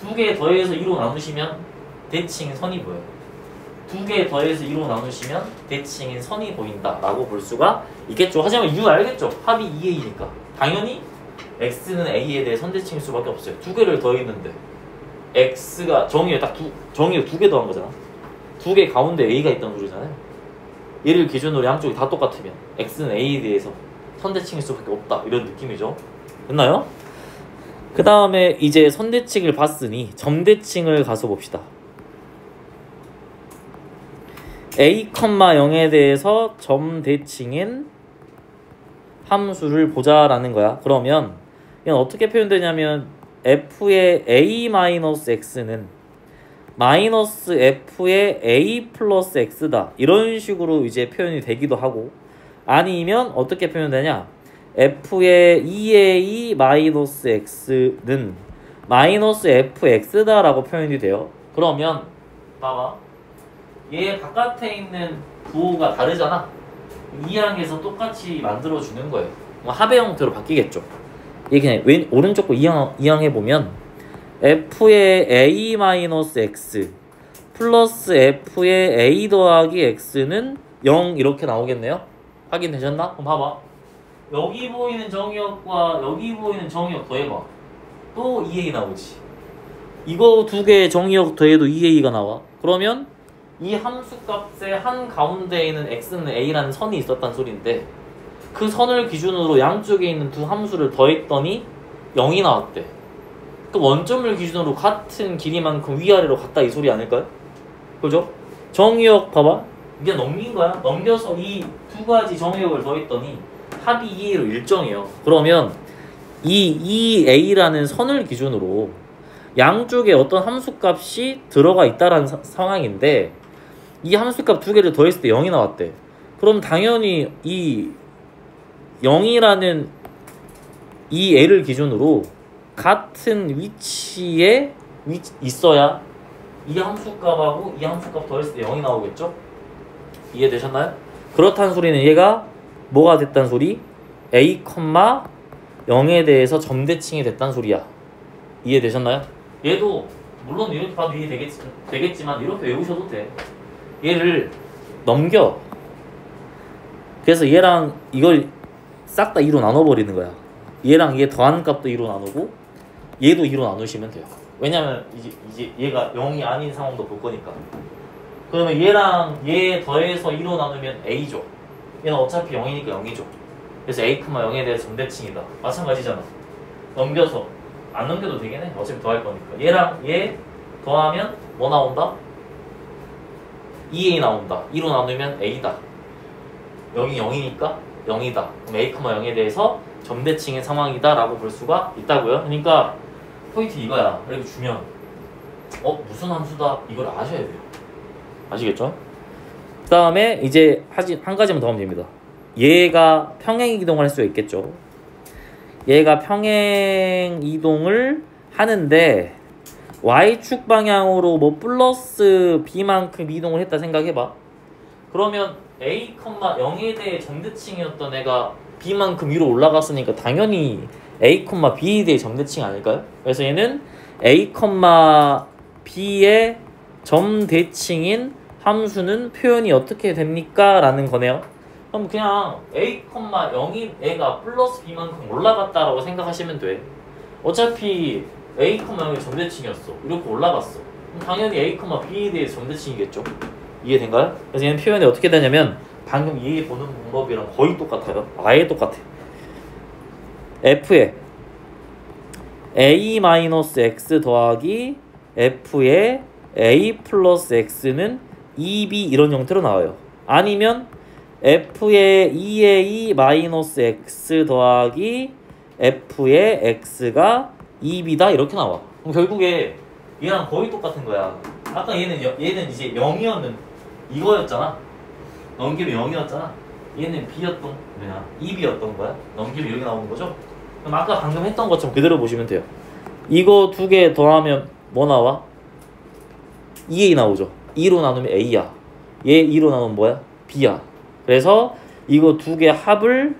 두 개 더해서 2로 나누시면 대칭인 선이 보여요. 두 개 더해서 2로 나누시면 대칭인 선이 보인다라고 볼 수가 있겠죠. 하지만 이유 알겠죠? 합이 2a니까 당연히 x는 a에 대해 선대칭일 수밖에 없어요. 두 개를 더했는데 x가 정의에 정의에 두 개 더한 거잖아. 두 개 가운데 a가 있다는 소리잖아요. 얘를 기준으로 양쪽이 다 똑같으면 x는 a에 대해서 선대칭일 수밖에 없다 이런 느낌이죠. 됐나요? 그 다음에 이제 선대칭을 봤으니 점대칭을 가서 봅시다. a, 0에 대해서 점대칭인 함수를 보자라는 거야. 그러면 이건 어떻게 표현되냐면 f의 a-x는 마이너스 f의 a 플러스 x다. 이런 식으로 이제 표현이 되기도 하고 아니면 어떻게 표현되냐 f의 2a 마이너스 x는 마이너스 fx다 라고 표현이 돼요. 그러면 봐봐 얘 바깥에 있는 부호가 다르잖아. 이항에서 똑같이 만들어주는 거예요. 합의 형태로 바뀌겠죠. 얘 그냥 오른쪽 거 이항해보면 f의 a-x 플러스 f의 a 더하기 x는 0 이렇게 나오겠네요. 확인되셨나? 그럼 봐봐. 여기 보이는 정의역과 여기 보이는 정의역 더해봐. 또 2a 나오지. 이거 두 개의 정의역 더해도 2a가 나와. 그러면 이 함수값의 한 가운데에 있는 x는 a라는 선이 있었단 소리인데 그 선을 기준으로 양쪽에 있는 두 함수를 더했더니 0이 나왔대. 그 원점을 기준으로 같은 길이만큼 위아래로 갔다 이 소리 아닐까요? 그죠? 정의역 봐봐. 이게 넘긴 거야. 넘겨서 이 두 가지 정의역을 더했더니 합이 2a로 일정해요. 그러면 이 a라는 선을 기준으로 양쪽에 어떤 함수값이 들어가 있다라는 상황인데 이 함수값 두 개를 더했을 때 0이 나왔대. 그럼 당연히 이 0이라는 이 애를 기준으로 같은 위치에 있어야 이 함수값하고 이 함수값 더했을 때 0이 나오겠죠? 이해되셨나요? 그렇다는 소리는 얘가 뭐가 됐단 소리? a, 0에 대해서 점대칭이 됐단 소리야. 이해되셨나요? 얘도 물론 이렇게 봐도 이해되겠지만 이렇게 외우셔도 돼. 얘를 넘겨. 그래서 얘랑 이걸 싹 다 2로 나눠버리는 거야. 얘랑 얘 더하는 값도 2로 나누고 얘도 2로 나누시면 돼요. 왜냐면 이제 얘가 0이 아닌 상황도 볼 거니까. 그러면 얘랑 얘 더해서 2로 나누면 a죠. 얘는 어차피 0이니까 0이죠. 그래서 a, 0에 대해서 점대칭이다. 마찬가지잖아. 넘겨서 안 넘겨도 되긴 해. 어차피 더할 거니까. 얘랑 얘 더하면 뭐 나온다? 2a 나온다. 2로 나누면 a다. 0이 0이니까 0이다. 그럼 a, 0에 대해서 점대칭인 상황이다 라고 볼 수가 있다고요. 그러니까 포인트 이거야. 이렇게 주면 무슨 함수다 이걸 아셔야 돼요. 아시겠죠? 그 다음에 이제 한 가지만 더 하면 됩니다. 얘가 평행 이동을 할 수 있겠죠. 얘가 평행 이동을 하는데 y축 방향으로 뭐 플러스 b만큼 이동을 했다 생각해봐. 그러면 a, 0에 대해 점대칭이었던 애가 b만큼 위로 올라갔으니까 당연히 a, b에 대해 점대칭 아닐까요? 그래서 얘는 a, b의 점대칭인 함수는 표현이 어떻게 됩니까? 라는 거네요. 그럼 그냥 a, 0인 애가 플러스 b만큼 올라갔다라고 생각하시면 돼. 어차피 a, 0이 점대칭이었어. 이렇게 올라갔어. 그럼 당연히 a, b에 대해 점대칭이겠죠. 이해된가요? 그래서 얘는 표현이 어떻게 되냐면 방금 이해해보는 방법이랑 거의 똑같아요. 아예 똑같아. f에 a-x 더하기 f의 a 플러스 x는 2b 이런 형태로 나와요. 아니면 f의 2a-x 더하기 f의 x가 2b다 이렇게 나와. 그럼 결국에 얘랑 거의 똑같은 거야. 아까 얘는 이제 0이었는 이거였잖아. 넘기면 0이었잖아. 얘는 b였던 뭐야? 2b였던 거야. 넘기면 이렇게 나오는 거죠. 그럼 아까 방금 했던 것처럼 그대로 보시면 돼요. 이거 두 개 더하면 뭐 나와? 2a 나오죠. 2로 나누면 a야. 얘 2로 나누면 뭐야? b야. 그래서 이거 두 개 합을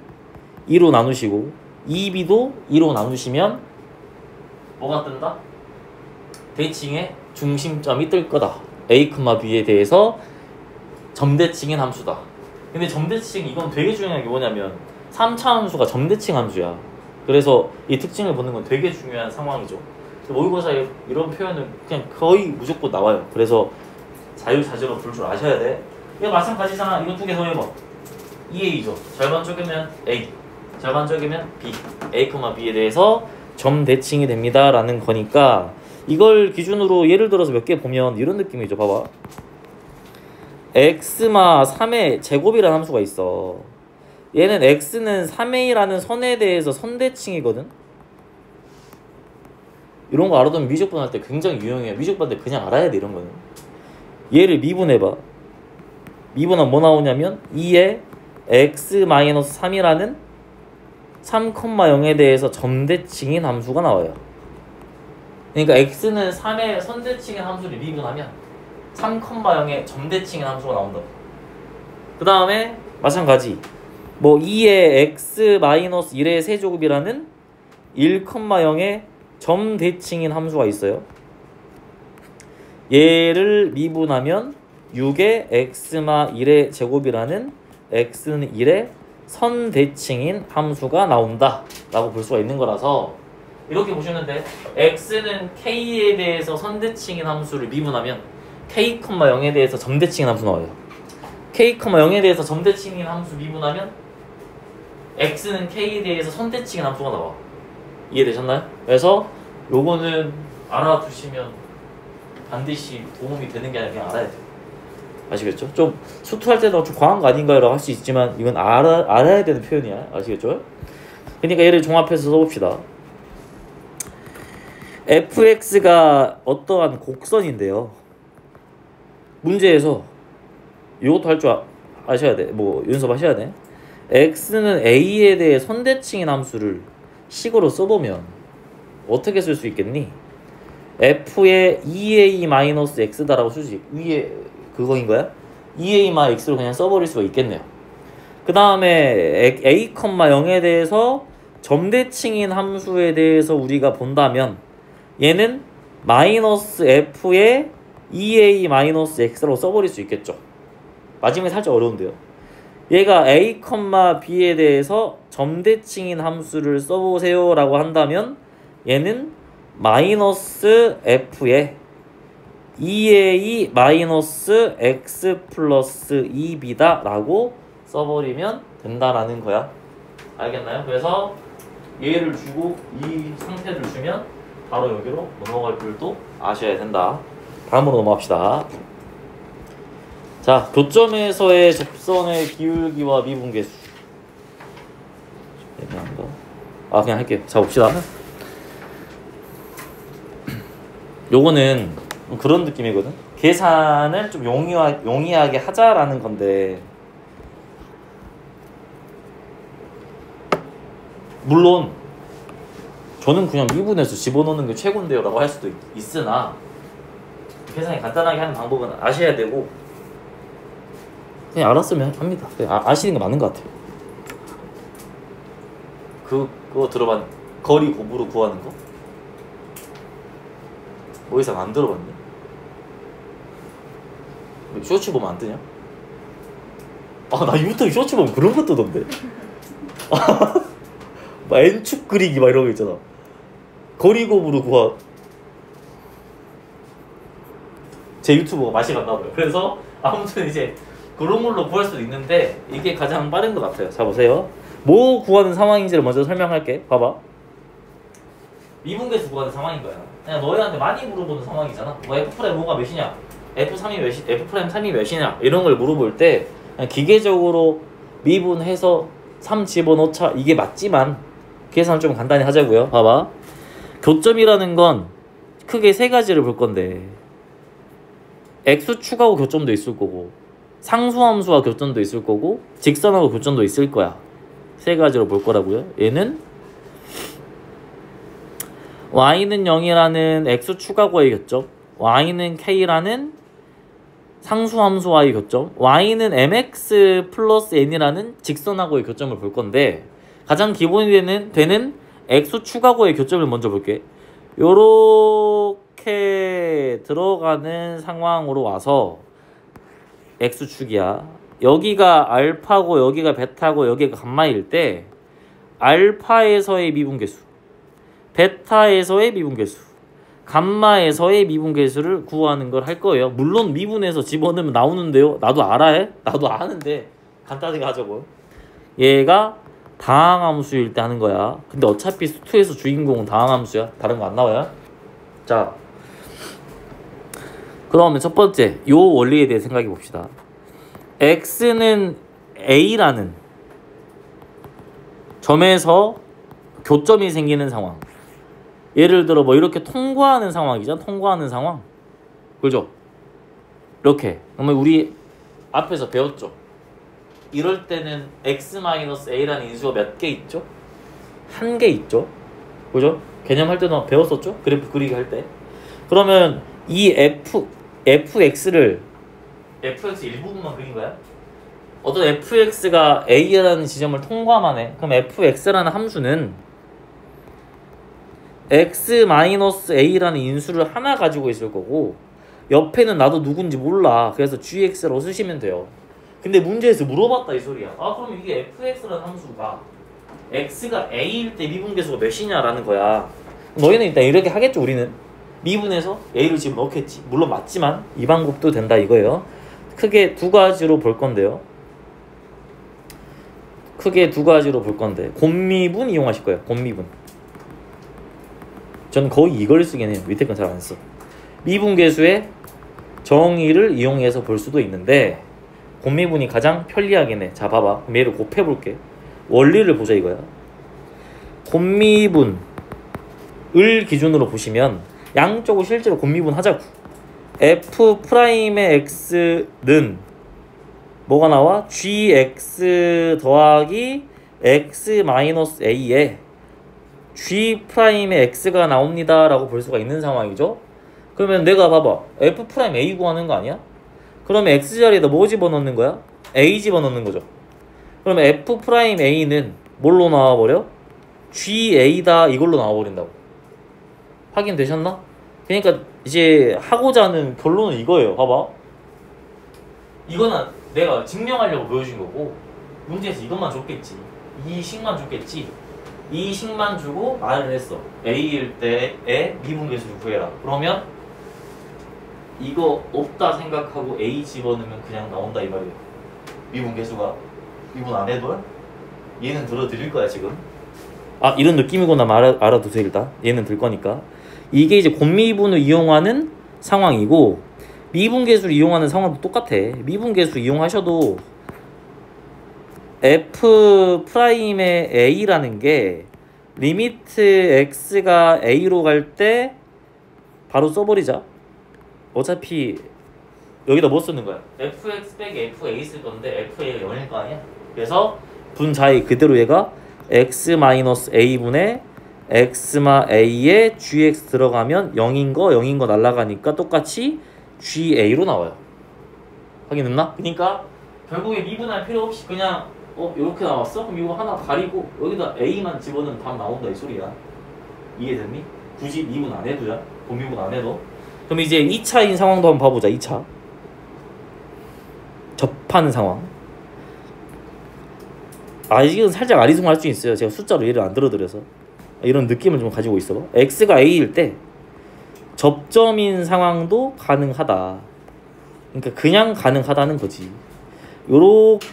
2로 나누시고 2b도 2로 나누시면 뭐가 뜬다? 대칭의 중심점이 뜰 거다. a, b에 대해서 점대칭인 함수다. 근데 점대칭 이건 되게 중요한 게 뭐냐면 3차 함수가 점대칭 함수야. 그래서 이 특징을 보는 건 되게 중요한 상황이죠. 모의고사에 이런 표현은 그냥 거의 무조건 나와요. 그래서 자유자재로 볼 줄 아셔야 돼. 이거 마찬가지잖아. 이거 두 개 더해봐. 2a죠. 절반 쪼개면 a, 절반 쪼개면 b. a, b에 대해서 점대칭이 됩니다. 라는 거니까 이걸 기준으로 예를 들어서 몇 개 보면 이런 느낌이죠. 봐봐. x마 3의 제곱이라는 함수가 있어. 얘는 x는 3a라는 선에 대해서 선대칭이거든. 이런 거 알아두면 미적분 할 때 굉장히 유용해요. 미적분 할 때 그냥 알아야 돼. 이런 거는. 얘를 미분해봐. 미분하면 뭐 나오냐면 2에 x-3이라는 3,0에 대해서 점대칭인 함수가 나와요. 그러니까 x는 3의 선대칭인 함수를 미분하면 3,0의 점대칭인 함수가 나온다. 그 다음에 마찬가지 뭐 2의 x-1의 세제곱이라는 1,0의 점대칭인 함수가 있어요. 얘를 미분하면 6의 x-1의 제곱이라는 x는 1의 선대칭인 함수가 나온다 라고 볼 수가 있는 거라서 이렇게 보시면 돼. x는 k에 대해서 선대칭인 함수를 미분하면 k,0에 대해서 점대칭인 함수 나와요. k,0에 대해서 점대칭인 함수 미분하면 x는 k에 대해서 선대칭인 함수가 나와. 이해되셨나요? 그래서 요거는 알아두시면 반드시 도움이 되는 게 아니라 그냥 알아야 돼요. 아시겠죠? 좀 수투할 때도 좀 과한 거 아닌가요? 라고 할 수 있지만 이건 알아야 되는 표현이야. 아시겠죠? 그러니까 얘를 종합해서 써봅시다. fx가 어떠한 곡선인데요. 문제에서 이것도 할 줄 아셔야 돼. 뭐 연습하셔야 돼. x는 a에 대해 선대칭인 함수를 식으로 써보면 어떻게 쓸 수 있겠니? f의 2a-x다라고 쓰지. 위에 그거인 거야? 2a-x로 그냥 써버릴 수가 있겠네요. 그 다음에 a, 0에 대해서 점대칭인 함수에 대해서 우리가 본다면 얘는 마이너스 f의 2a-x로 써버릴 수 있겠죠. 마지막에 살짝 어려운데요. 얘가 a, b에 대해서 점대칭인 함수를 써보세요 라고 한다면 얘는 마이너스 f의 2a 마이너스 x 플러스 2b다 라고 써버리면 된다라는 거야. 알겠나요? 그래서 얘를 주고 이 상태를 주면 바로 여기로 넘어갈 줄도 아셔야 된다. 다음으로 넘어갑시다. 자, 교점에서의 접선의 기울기와 미분계수. 그냥 할게요. 자, 봅시다. 요거는 그런 느낌이거든. 계산을 좀 용이하게 하자라는 건데, 물론 저는 그냥 미분해서 집어넣는 게 최고인데요 라고 할 수도 있으나 계산이 간단하게 하는 방법은 아셔야 되고, 그냥 알았으면 합니다. 그냥 아시는 게 맞는 것 같아요. 그거 들어봤니? 거리 곱으로 구하는 거? 뭐 이상 안 들어봤니? 쇼츠 보면 안 뜨냐? 나 유튜브 쇼츠 보면 그런 거 뜨던데. 막 N축 그리기 막 이런 거 있잖아. 거리 곱으로 구하. 제 유튜버가 맛이 갔나 봐요. 그래서 아무튼 이제 그런 걸로 구할 수도 있는데 이게 가장 빠른 것 같아요. 자 보세요. 뭐 구하는 상황인지를 먼저 설명할게. 봐봐. 미분계수 구하는 상황인 거야. 그냥 너희한테 많이 물어보는 상황이잖아. 뭐 F'5가 몇이냐? F'3이 몇이냐? 이런 걸 물어볼 때 그냥 기계적으로 미분해서 3 집어넣자. 이게 맞지만 계산 좀 간단히 하자고요. 봐봐. 교점이라는 건 크게 세 가지를 볼 건데 X축하고 교점도 있을 거고 상수함수와 교점도 있을 거고 직선하고 교점도 있을 거야. 세 가지로 볼 거라고요. 얘는 y는 0이라는 X축하고의 교점, y는 K라는 상수함수와의 교점, y는 mx 플러스 n이라는 직선하고의 교점을 볼 건데 가장 기본이 되는 X축하고의 교점을 먼저 볼게. 요렇게 들어가는 상황으로 와서 X축이야. 여기가 알파고 여기가 베타고 여기가 감마일 때 알파에서의 미분계수, 베타에서의 미분계수, 감마에서의 미분계수를 구하는 걸 할 거예요. 물론 미분해서 집어넣으면 나오는데요. 나도 알아요. 나도 아는데 간단하게 하자고. 얘가 다항함수일 때 하는 거야. 근데 어차피 수투에서 주인공은 다항함수야. 다른 거 안 나와요. 자, 그러면 첫 번째 요 원리에 대해 생각해 봅시다. X는 A라는 점에서 교점이 생기는 상황. 예를 들어 뭐 이렇게 통과하는 상황이잖아. 통과하는 상황. 그죠? 이렇게. 그러면 우리 앞에서 배웠죠. 이럴 때는 X-A라는 인수가 몇 개 있죠? 한 개 있죠. 그죠? 개념할 때도 배웠었죠? 그래프 그리기 할 때. 그러면 이 fx를 fx 일부분만 그린 거야? 어떤 fx가 a라는 지점을 통과만 해. 그럼 fx라는 함수는 x-a라는 인수를 하나 가지고 있을 거고 옆에는 나도 누군지 몰라. 그래서 gx라고 쓰시면 돼요. 근데 문제에서 물어봤다 이 소리야. 그럼 이게 fx라는 함수가 x가 a일 때 미분계수가 몇이냐라는 거야. 너희는 일단 이렇게 하겠죠. 우리는 미분해서 a를 집어넣겠지. 물론 맞지만 이 방법도 된다 이거예요. 크게 두 가지로 볼 건데요. 곱미분 이용하실 거예요. 곱미분. 저는 거의 이걸 쓰긴 해요. 밑에 건 잘 안 써. 미분계수의 정의를 이용해서 볼 수도 있는데 곱미분이 가장 편리하긴 해. 자 봐봐. 그럼 얘를 곱해볼게. 원리를 보자 이거야. 곱미분을 기준으로 보시면 양쪽을 실제로 곱미분 하자고. F'의 X는 뭐가 나와? GX 더하기 X-A에 G'의 X가 나옵니다 라고 볼 수가 있는 상황이죠. 그러면 내가 봐봐. F'A 구하는 거 아니야? 그러면 X자리에다 뭐 집어넣는 거야? A 집어넣는 거죠. 그러면 F'A는 뭘로 나와버려? GA다 이걸로 나와버린다고. 확인되셨나? 그러니까 이제 하고자 하는 결론은 이거예요. 봐봐. 이거는 내가 증명하려고 보여준 거고 문제에서 이것만 줬겠지. 이 식만 줬겠지. 이 식만 주고 말을 했어. A일 때의 미분계수를 구해라. 그러면 이거 없다 생각하고 A 집어넣으면 그냥 나온다 이 말이에요. 미분계수가. 미분 안 해도 얘는 들어드릴 거야 지금. 이런 느낌이구나 알아두세요 일단. 얘는 들 거니까. 이게 이제 곱미분을 이용하는 상황이고 미분계수를 이용하는 상황도 똑같아. 미분계수 이용하셔도 F'의 A라는 게 리미트 X가 A로 갈 때 바로 써버리자. 어차피 여기다 뭐 쓰는 거야? Fx 빼기 FA 쓸 건데 FA가 0일 거 아니야? 그래서 분자의 그대로 얘가 X-A분의 X마A에 GX 들어가면 0인 거 날라가니까 똑같이 GA로 나와요. 확인됐나? 그러니까 결국에 미분할 필요 없이 그냥 이렇게 나왔어? 그럼 이거 하나 가리고 여기다 A만 집어넣으면 답 나온다 이 소리야. 이해됐니? 굳이 미분 안 해도야. 곱미분 안 해도. 그럼 이제 2차인 상황도 한번 봐보자. 2차 접하는 상황. 이건 살짝 아리송할 수 있어요. 제가 숫자로 예를 안 들어드려서 이런 느낌을 좀 가지고 있어봐. X가 A일 때 접점인 상황도 가능하다. 그러니까 그냥 가능하다는 거지. 요렇게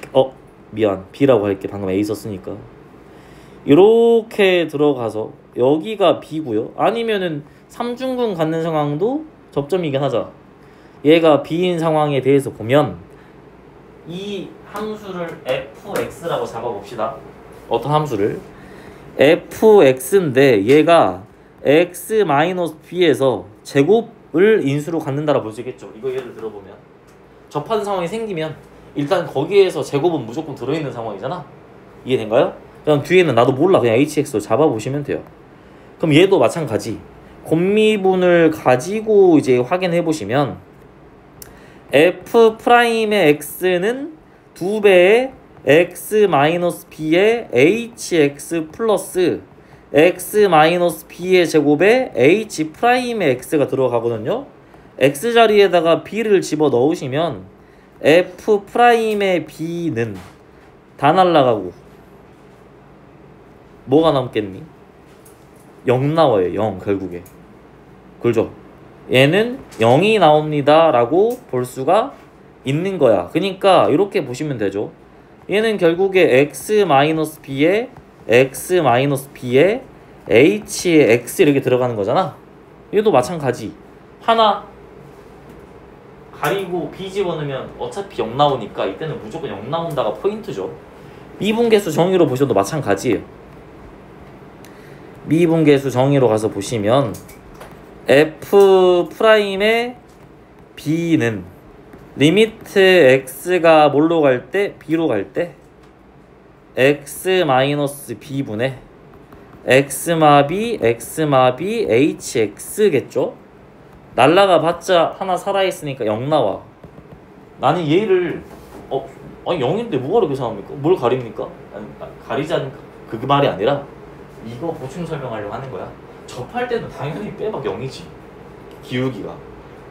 미안 B라고 할게. 방금 A 썼으니까. 요렇게 들어가서 여기가 B고요. 아니면은 삼중근 갖는 상황도 접점이긴 하자. 얘가 B인 상황에 대해서 보면 이 함수를 fx라고 잡아봅시다. 어떤 함수를? fx인데 얘가 x-b에서 제곱을 인수로 갖는다라 볼 수 있겠죠. 이거 예를 들어보면 접하는 상황이 생기면 일단 거기에서 제곱은 무조건 들어있는 상황이잖아. 이해된가요? 그럼 뒤에는 나도 몰라. 그냥 hx로 잡아보시면 돼요. 그럼 얘도 마찬가지. 곱미분을 가지고 이제 확인해 보시면 f'의 x는 2배의 x-b의 hx 플러스 x-b의 제곱에 h'의 x가 들어가거든요. x 자리에다가 b를 집어 넣으시면 f'의 b는 다 날라가고 뭐가 남겠니? 0 나와요. 0 결국에. 그죠? 얘는 0이 나옵니다 라고 볼 수가 있는 거야. 그러니까 이렇게 보시면 되죠. 얘는 결국에 x-b에 x-b에 h에 x 이렇게 들어가는 거잖아. 얘도 마찬가지. 하나 가리고 b 집어넣으면 어차피 0 나오니까 이때는 무조건 0 나온다가 포인트죠. 미분계수 정의로 보셔도 마찬가지예요. 미분계수 정의로 가서 보시면 f'의 b는 리미트 x가 뭘로 갈 때? b로 갈 때 x-b분의 x마비 hx겠죠? 날라가 봤자 하나 살아있으니까 0 나와. 나는 얘를 아니 0인데 뭐가 계산합니까? 뭘 가립니까? 아니, 가리자는 그 말이 아니라 이거 보충 설명하려고 하는 거야. 접할 때는 당연히 빼박 0이지 기울기가.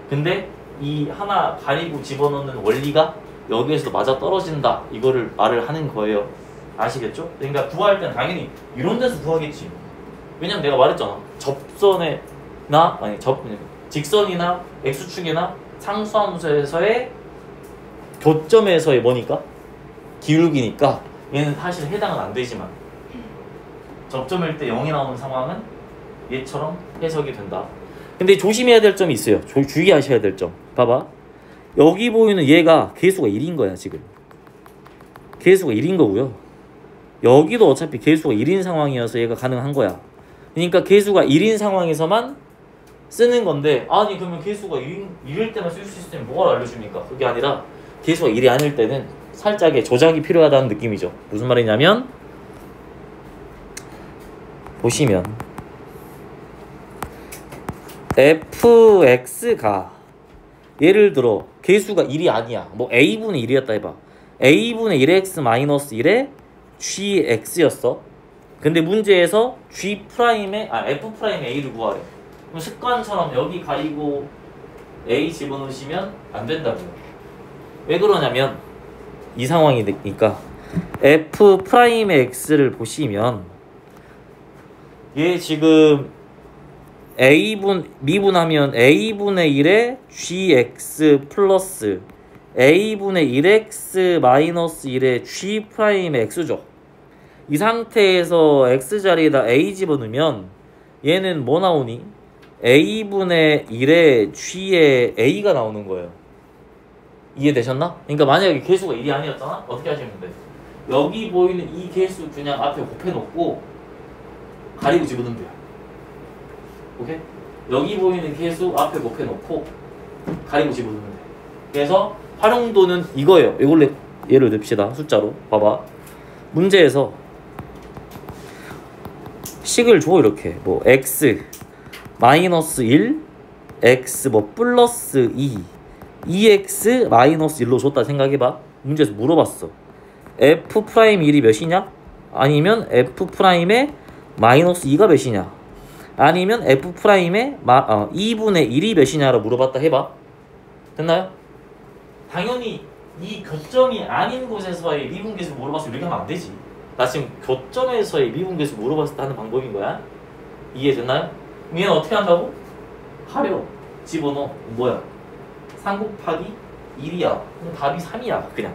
근데 이 하나 가리고 집어넣는 원리가 여기에서도 맞아 떨어진다 이거를 말을 하는 거예요. 아시겠죠? 그러니까 구할 때는 당연히 이런 데서 구하겠지. 왜냐면 내가 말했잖아. 직선이나 x축이나 상수함수에서의 교점에서의 뭐니까? 기울기니까 얘는 사실 해당은 안 되지만 접점일 때 0이 나오는 상황은 얘처럼 해석이 된다. 근데 조심해야 될 점이 있어요. 주의하셔야 될 점. 봐봐. 여기 보이는 얘가 계수가 1인 거야 지금. 계수가 1인 거고요. 여기도 어차피 계수가 1인 상황이어서 얘가 가능한 거야. 그러니까 계수가 1인 상황에서만 쓰는 건데 아니 그러면 계수가 1일 때만 쓸 수 있으면 뭐가 알려줍니까? 그게 아니라 계수가 1이 아닐 때는 살짝의 조작이 필요하다는 느낌이죠. 무슨 말이냐면 보시면 fx가 예를 들어 계수가 1이 아니야. 뭐 a분의 1이었다 해봐. a분의 1x 마이너스 1에 gx였어. 근데 문제에서 f'의 a를 구하래. 그럼 습관처럼 여기 가리고 a 집어넣으시면 안 된다고요. 왜 그러냐면 이 상황이니까 f'의 x를 보시면 얘 지금 미분하면 a분의 1에 gx 플러스 a분의 1x 마이너스 1에 g'의 x죠. 이 상태에서 x 자리에다 a 집어넣으면 얘는 뭐 나오니? a분의 1에 g에 a가 나오는 거예요. 이해되셨나? 그러니까 만약에 계수가 1이 아니었잖아? 어떻게 하시면 돼? 여기 보이는 이 계수 그냥 앞에 곱해놓고 가리고 집어넣으면 돼요. 오케이? 여기 보이는 계수 앞에 곱해놓고 가리고 집어넣으면 돼. 그래서 활용도는 이거예요. 이걸로 예를 듭시다. 숫자로. 봐봐. 문제에서 식을 줘 이렇게. 뭐 x 마이너스 1 x 뭐 플러스 2 2x 마이너스 1로 줬다 생각해봐. 문제에서 물어봤어. F'1이 몇이냐? 아니면 F'의 마이너스 2가 몇이냐? 아니면 F'의 2분의 1이 몇이냐로 물어봤다 해봐. 됐나요? 당연히 이 교점이 아닌 곳에서의 미분계수 물어봤으면 이렇게 하면 안 되지. 나 지금 교점에서의 미분계수 물어봤을 때 하는 방법인 거야. 이해됐나요? 얘는 어떻게 한다고? 하려 집어넣어. 뭐야? 3 곱하기 1이야. 그럼 답이 3이야 그냥.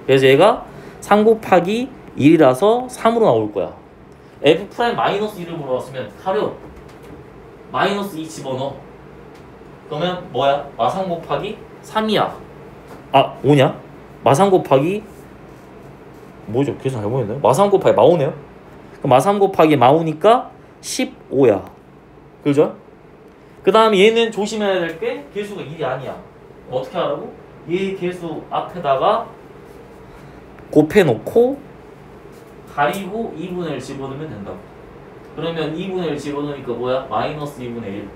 그래서 얘가 3 곱하기 1이라서 3으로 나올 거야. F' 마이너스 1을 물어봤으면 하려 마이너스 2 집어넣어. 그러면 뭐야? 마3 곱하기 3이야. 아 5냐? 마3 곱하기 뭐죠? 계산 잘못했나요? 마3 곱하기 마5네요? 그럼 마3 곱하기 마5니까 15야. 그죠? 그 다음에 얘는 조심해야 될 게 개수가 1이 아니야. 어떻게 하라고? 얘 개수 앞에다가 곱해놓고 가리고 2분의 1 집어넣으면 된다고. 그러면 2분의 1 집어넣으니까 뭐야? 마이너스 2분의 1.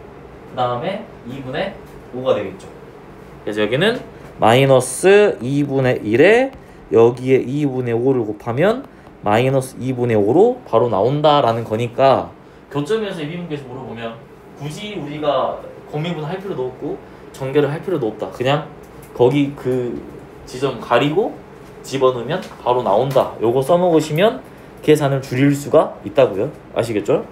그 다음에 2분의 5가 되겠죠. 그래서 여기는 마이너스 2분의 1에 여기에 2분의 5를 곱하면 마이너스 2분의 5로 바로 나온다라는 거니까 교점에서 미분계수 물어보면 굳이 우리가 공미분 할 필요도 없고 전개를 할 필요도 없다. 그냥 거기 그 지점 가리고 집어넣으면 바로 나온다. 요거 써먹으시면 계산을 줄일 수가 있다고요. 아시겠죠?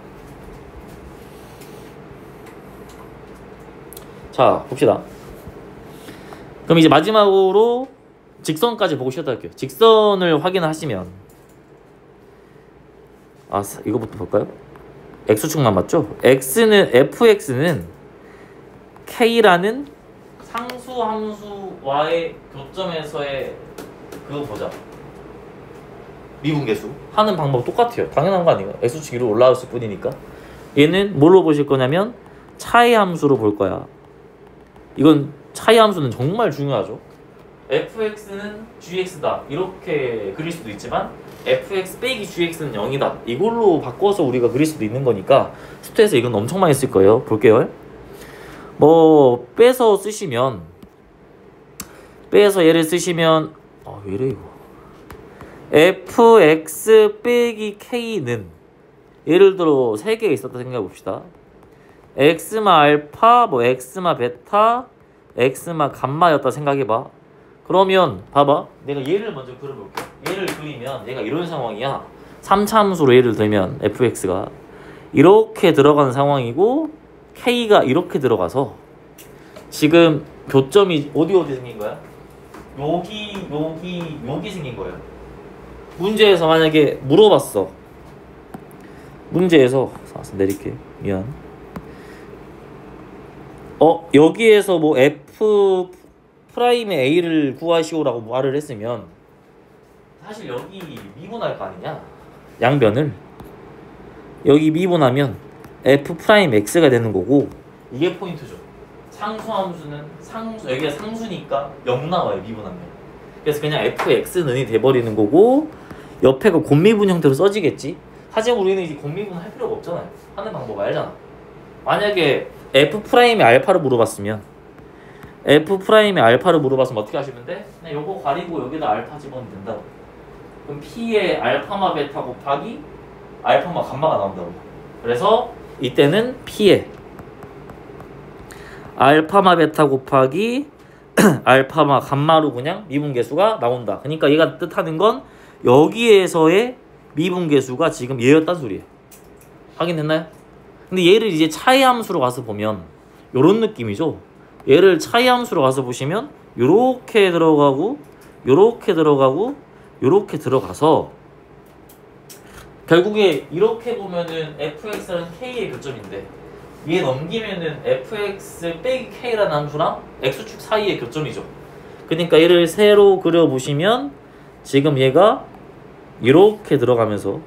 자 봅시다. 그럼 이제 마지막으로 직선까지 보고 쉬었다 할게요. 직선을 확인하시면 이거부터 볼까요? x축만 맞죠? fx는 k라는 상수 함수와의 교점에서의 그거 보자. 미분계수 하는 방법 똑같아요. 당연한 거 아니에요? x축 위로 올라왔을 뿐이니까. 얘는 뭘로 보실 거냐면 차이 함수로 볼 거야. 이건 차이 함수는 정말 중요하죠. fx는 gx다 이렇게 그릴 수도 있지만 fx 빼기 gx는 0이다 이걸로 바꿔서 우리가 그릴 수도 있는 거니까 수트에서 이건 엄청 많이 쓸 거예요. 볼게요. 뭐 빼서 쓰시면 얘를 쓰시면 왜래 이거 fx 빼기 k는 예를 들어 3개 있었다 생각해 봅시다. x마 알파, x마 베타, x마 감마였다 생각해봐. 그러면 봐봐. 내가 얘를 먼저 그려볼게. 얘를 그리면 얘가 이런 상황이야. 3차 함수로 예를 들면 fx가 이렇게 들어가는 상황이고 k가 이렇게 들어가서 지금 교점이 어디 생긴 거야? 여기 생긴 거예요. 문제에서 만약에 물어봤어. 문제에서 내릴게. 미안. 여기에서 뭐 f 프라임의 a를 구하시오라고 말을 했으면 사실 여기 미분할 거 아니냐? 양변을 여기 미분하면 f 프라임 x가 되는 거고 이게 포인트죠. 상수함수는 여기가 상수니까 0 나와요. 미분하면. 그래서 그냥 fx는이 돼버리는 거고 옆에가 곱미분 형태로 써지겠지. 하지만 우리는 이제 곱미분 할 필요가 없잖아요. 하는 방법 알잖아. 만약에 f 프라임의 알파를 물어봤으면 어떻게 하시면 돼? 그냥 요거 가리고 여기다 알파 집어넣으면 된다고. 그럼 p의 알파마 베타 곱하기 알파마 감마가 나온다고. 그래서 이때는 p의 알파마 베타 곱하기 알파마 감마로 그냥 미분계수가 나온다. 그러니까 얘가 뜻하는 건 여기에서의 미분계수가 지금 얘였단 소리예요. 확인됐나요? 근데 얘를 이제 차이 함수로 가서 보면 요런 느낌이죠. 얘를 차이 함수로 가서 보시면 요렇게 들어가고 요렇게 들어가고 요렇게 들어가서 결국에 이렇게 보면은 fx는 k의 교점인데 위에 넘기면은 fx 빼기 k라는 함수랑 x축 사이의 교점이죠. 그러니까 얘를 세로 그려보시면 지금 얘가 이렇게 들어가면서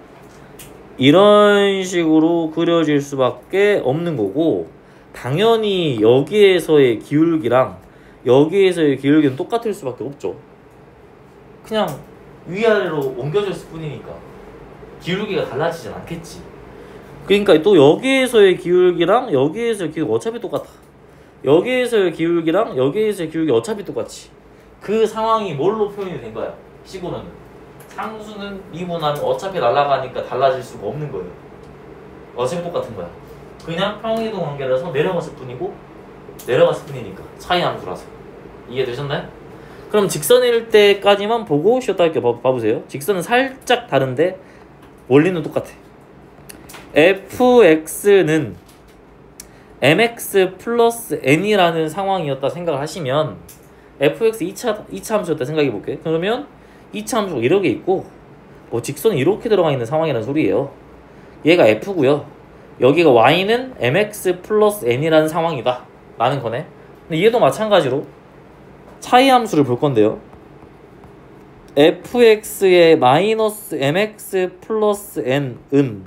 이런 식으로 그려질 수밖에 없는 거고 당연히 여기에서의 기울기랑 여기에서의 기울기는 똑같을 수밖에 없죠. 그냥 위아래로 옮겨졌을 뿐이니까 기울기가 달라지진 않겠지. 그러니까 또 여기에서의 기울기랑 여기에서의 기울기 어차피 똑같아. 여기에서의 기울기랑 여기에서의 기울기 어차피 똑같지. 그 상황이 뭘로 표현이 된 거야? 식으로는 상수는 미분하면 어차피 날아가니까 달라질 수가 없는 거예요. 어차피 똑같은 거야. 그냥 평이동 관계라서 내려갔을 뿐이고 내려갔을 뿐이니까 차이 함수라서. 이해되셨나요? 그럼 직선일 때까지만 보고 쉬었다 할게요. 봐보세요. 직선은 살짝 다른데 원리는 똑같아. fx는 mx 플러스 n이라는 상황이었다 생각을 하시면 fx 2차 함수였다 생각해 볼게요. 그러면 2차 함수가 이렇게 있고 뭐 직선이 이렇게 들어가 있는 상황이라는 소리예요. 얘가 f고요. 여기가 y는 mx 플러스 n이라는 상황이다 라는 거네. 근데 얘도 마찬가지로 차이 함수를 볼 건데요. fx의 마이너스 mx 플러스 n은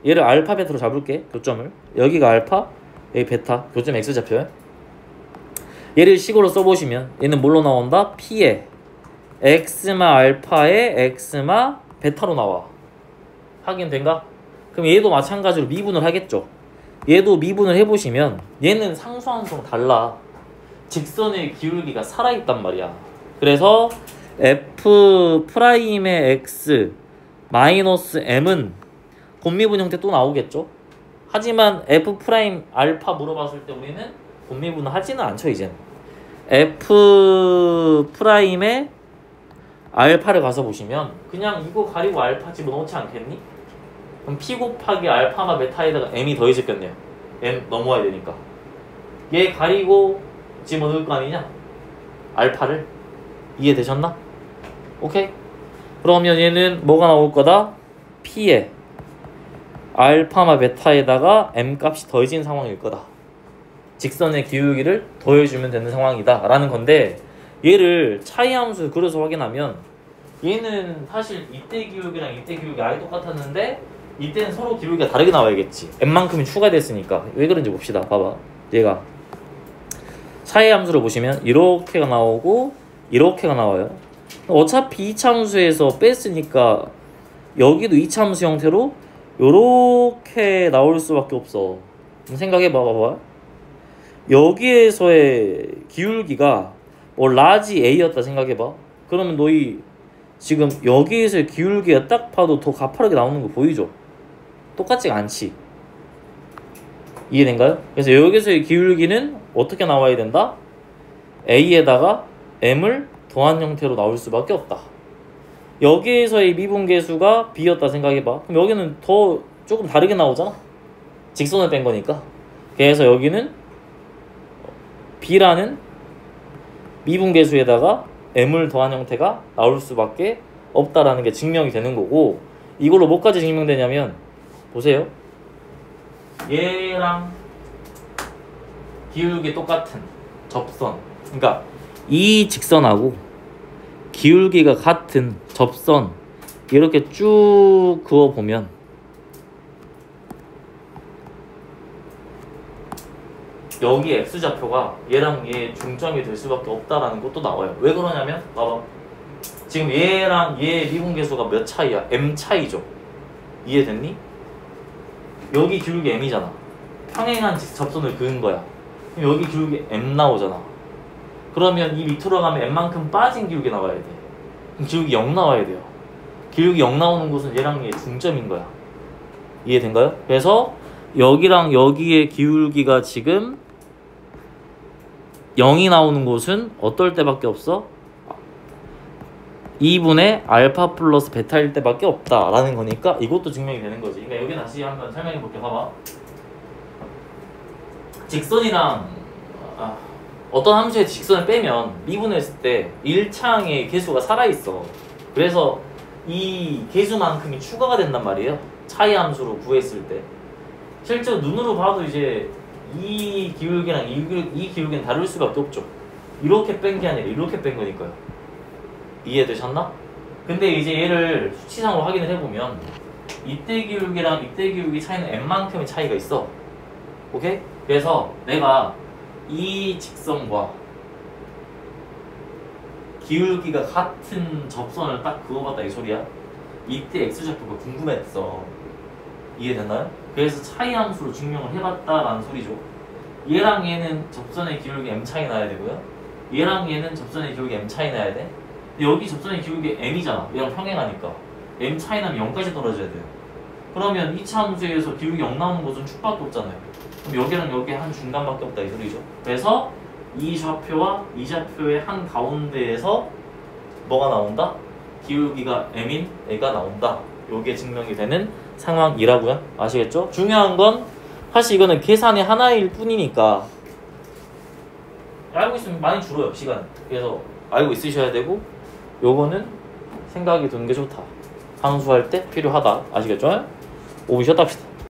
얘를 알파 베타로 잡을게. 교점을 여기가 알파 여기 베타 교점 x 잡혀요. 얘를 식으로 써보시면 얘는 뭘로 나온다? p에 x마 알파에 x마 베타로 나와. 확인된가? 그럼 얘도 마찬가지로 미분을 하겠죠. 얘도 미분을 해보시면 얘는 상수함수랑 달라. 직선의 기울기가 살아있단 말이야. 그래서 f 프라임의 x 마이너스 m은 곱미분 형태 또 나오겠죠. 하지만 f 프라임 알파 물어봤을 때 우리는 곱미분을 하지는 않죠. 이제는 f 프라임의 알파를 가서 보시면 그냥 이거 가리고 알파 집어넣지 않겠니? 그럼 p 곱하기 알파마 베타에다가 m이 더해졌겠네요. m 넘어와야 되니까 얘 가리고 집어넣을 거 아니냐? 알파를. 이해되셨나? 오케이. 그러면 얘는 뭐가 나올 거다? p에 알파마 베타에다가 m 값이 더해진 상황일 거다. 직선의 기울기를 더해주면 되는 상황이다 라는 건데, 얘를 차이함수 그려서 확인하면 얘는 사실 이때 기울기랑 이때 기울기 아예 똑같았는데 이때는 서로 기울기가 다르게 나와야겠지. m만큼이 추가됐으니까. 왜 그런지 봅시다. 봐봐. 얘가 차이함수를 보시면 이렇게가 나오고 이렇게가 나와요. 어차피 2차 함수에서 뺐으니까 여기도 2차 함수 형태로 요렇게 나올 수밖에 없어. 생각해 봐봐. 여기에서의 기울기가 뭐 라지 A였다 생각해 봐. 그러면 너희 지금 여기에서의 기울기가 딱 봐도 더 가파르게 나오는 거 보이죠? 똑같지가 않지. 이해된가요? 그래서 여기서의 기울기는 어떻게 나와야 된다? A에다가 M을 더한 형태로 나올 수밖에 없다. 여기에서의 미분계수가 B였다 생각해봐. 그럼 여기는 더 조금 다르게 나오잖아. 직선을 뺀 거니까. 그래서 여기는 B라는 미분계수에다가 M을 더한 형태가 나올 수밖에 없다라는 게 증명이 되는 거고, 이걸로 뭐까지 증명되냐면 보세요. 얘랑 기울기 똑같은 접선, 그러니까 이 직선하고 기울기가 같은 접선 이렇게 쭉 그어보면 여기 x좌표가 얘랑 얘 중점이 될 수밖에 없다라는 것도 나와요. 왜 그러냐면 봐봐. 지금 얘랑 얘 미분계수가 몇 차이야? m 차이죠. 이해됐니? 여기 기울기 m이잖아. 평행한 접선을 그은 거야. 그럼 여기 기울기 m 나오잖아. 그러면 이 밑으로 가면 m만큼 빠진 기울기 나와야 돼. 그럼 기울기 0 나와야 돼요. 기울기 0 나오는 곳은 얘랑 얘 중점인 거야. 이해된가요? 그래서 여기랑 여기의 기울기가 지금 0이 나오는 곳은 어떨 때밖에 없어? 2분의 알파 플러스 베타일 때밖에 없다라는 거니까 이것도 증명이 되는 거지. 그러니까 여기 다시 한번 설명해 볼게. 봐봐. 직선이랑 어떤 함수의 직선을 빼면 미분했을 때 1차항의 계수가 살아있어. 그래서 이 계수만큼이 추가가 된단 말이에요. 차이 함수로 구했을 때. 실제로 눈으로 봐도 이제 이 기울기랑 이 기울기는 다를 수밖에 없죠. 이렇게 뺀 게 아니라 이렇게 뺀 거니까요. 이해되셨나? 근데 이제 얘를 수치상으로 확인을 해보면 이때 기울기랑 이때 기울기 차이는 n만큼의 차이가 있어. 오케이? 그래서 내가 이 직선과 기울기가 같은 접선을 딱 그어봤다 이 소리야. 이때 x좌표가 궁금했어. 이해됐나요? 그래서 차이 함수로 증명을 해봤다라는 소리죠. 얘랑 얘는 접선의 기울기 m 차이 나야 되고요. 얘랑 얘는 접선의 기울기 m 차이 나야 돼. 근데 여기 접선의 기울기 m이잖아. 얘랑 평행하니까 m 차이 나면 0까지 떨어져야 돼요. 그러면 2차 함수에서 기울기 0 나오는 곳은 축밖에 없잖아요. 그럼 여기랑 여기 한 중간밖에 없다 이 소리죠. 그래서 이 좌표와 이 좌표의 한 가운데에서 뭐가 나온다? 기울기가 m인 애가 나온다. 요게 증명이 되는 상황이라고요. 아시겠죠? 중요한 건 사실 이거는 계산의 하나일 뿐이니까 알고 있으면 많이 줄어요 시간. 그래서 알고 있으셔야 되고 요거는 생각이 드는 게 좋다. 함수할 때 필요하다. 아시겠죠? 5분 쉬었다 합시다.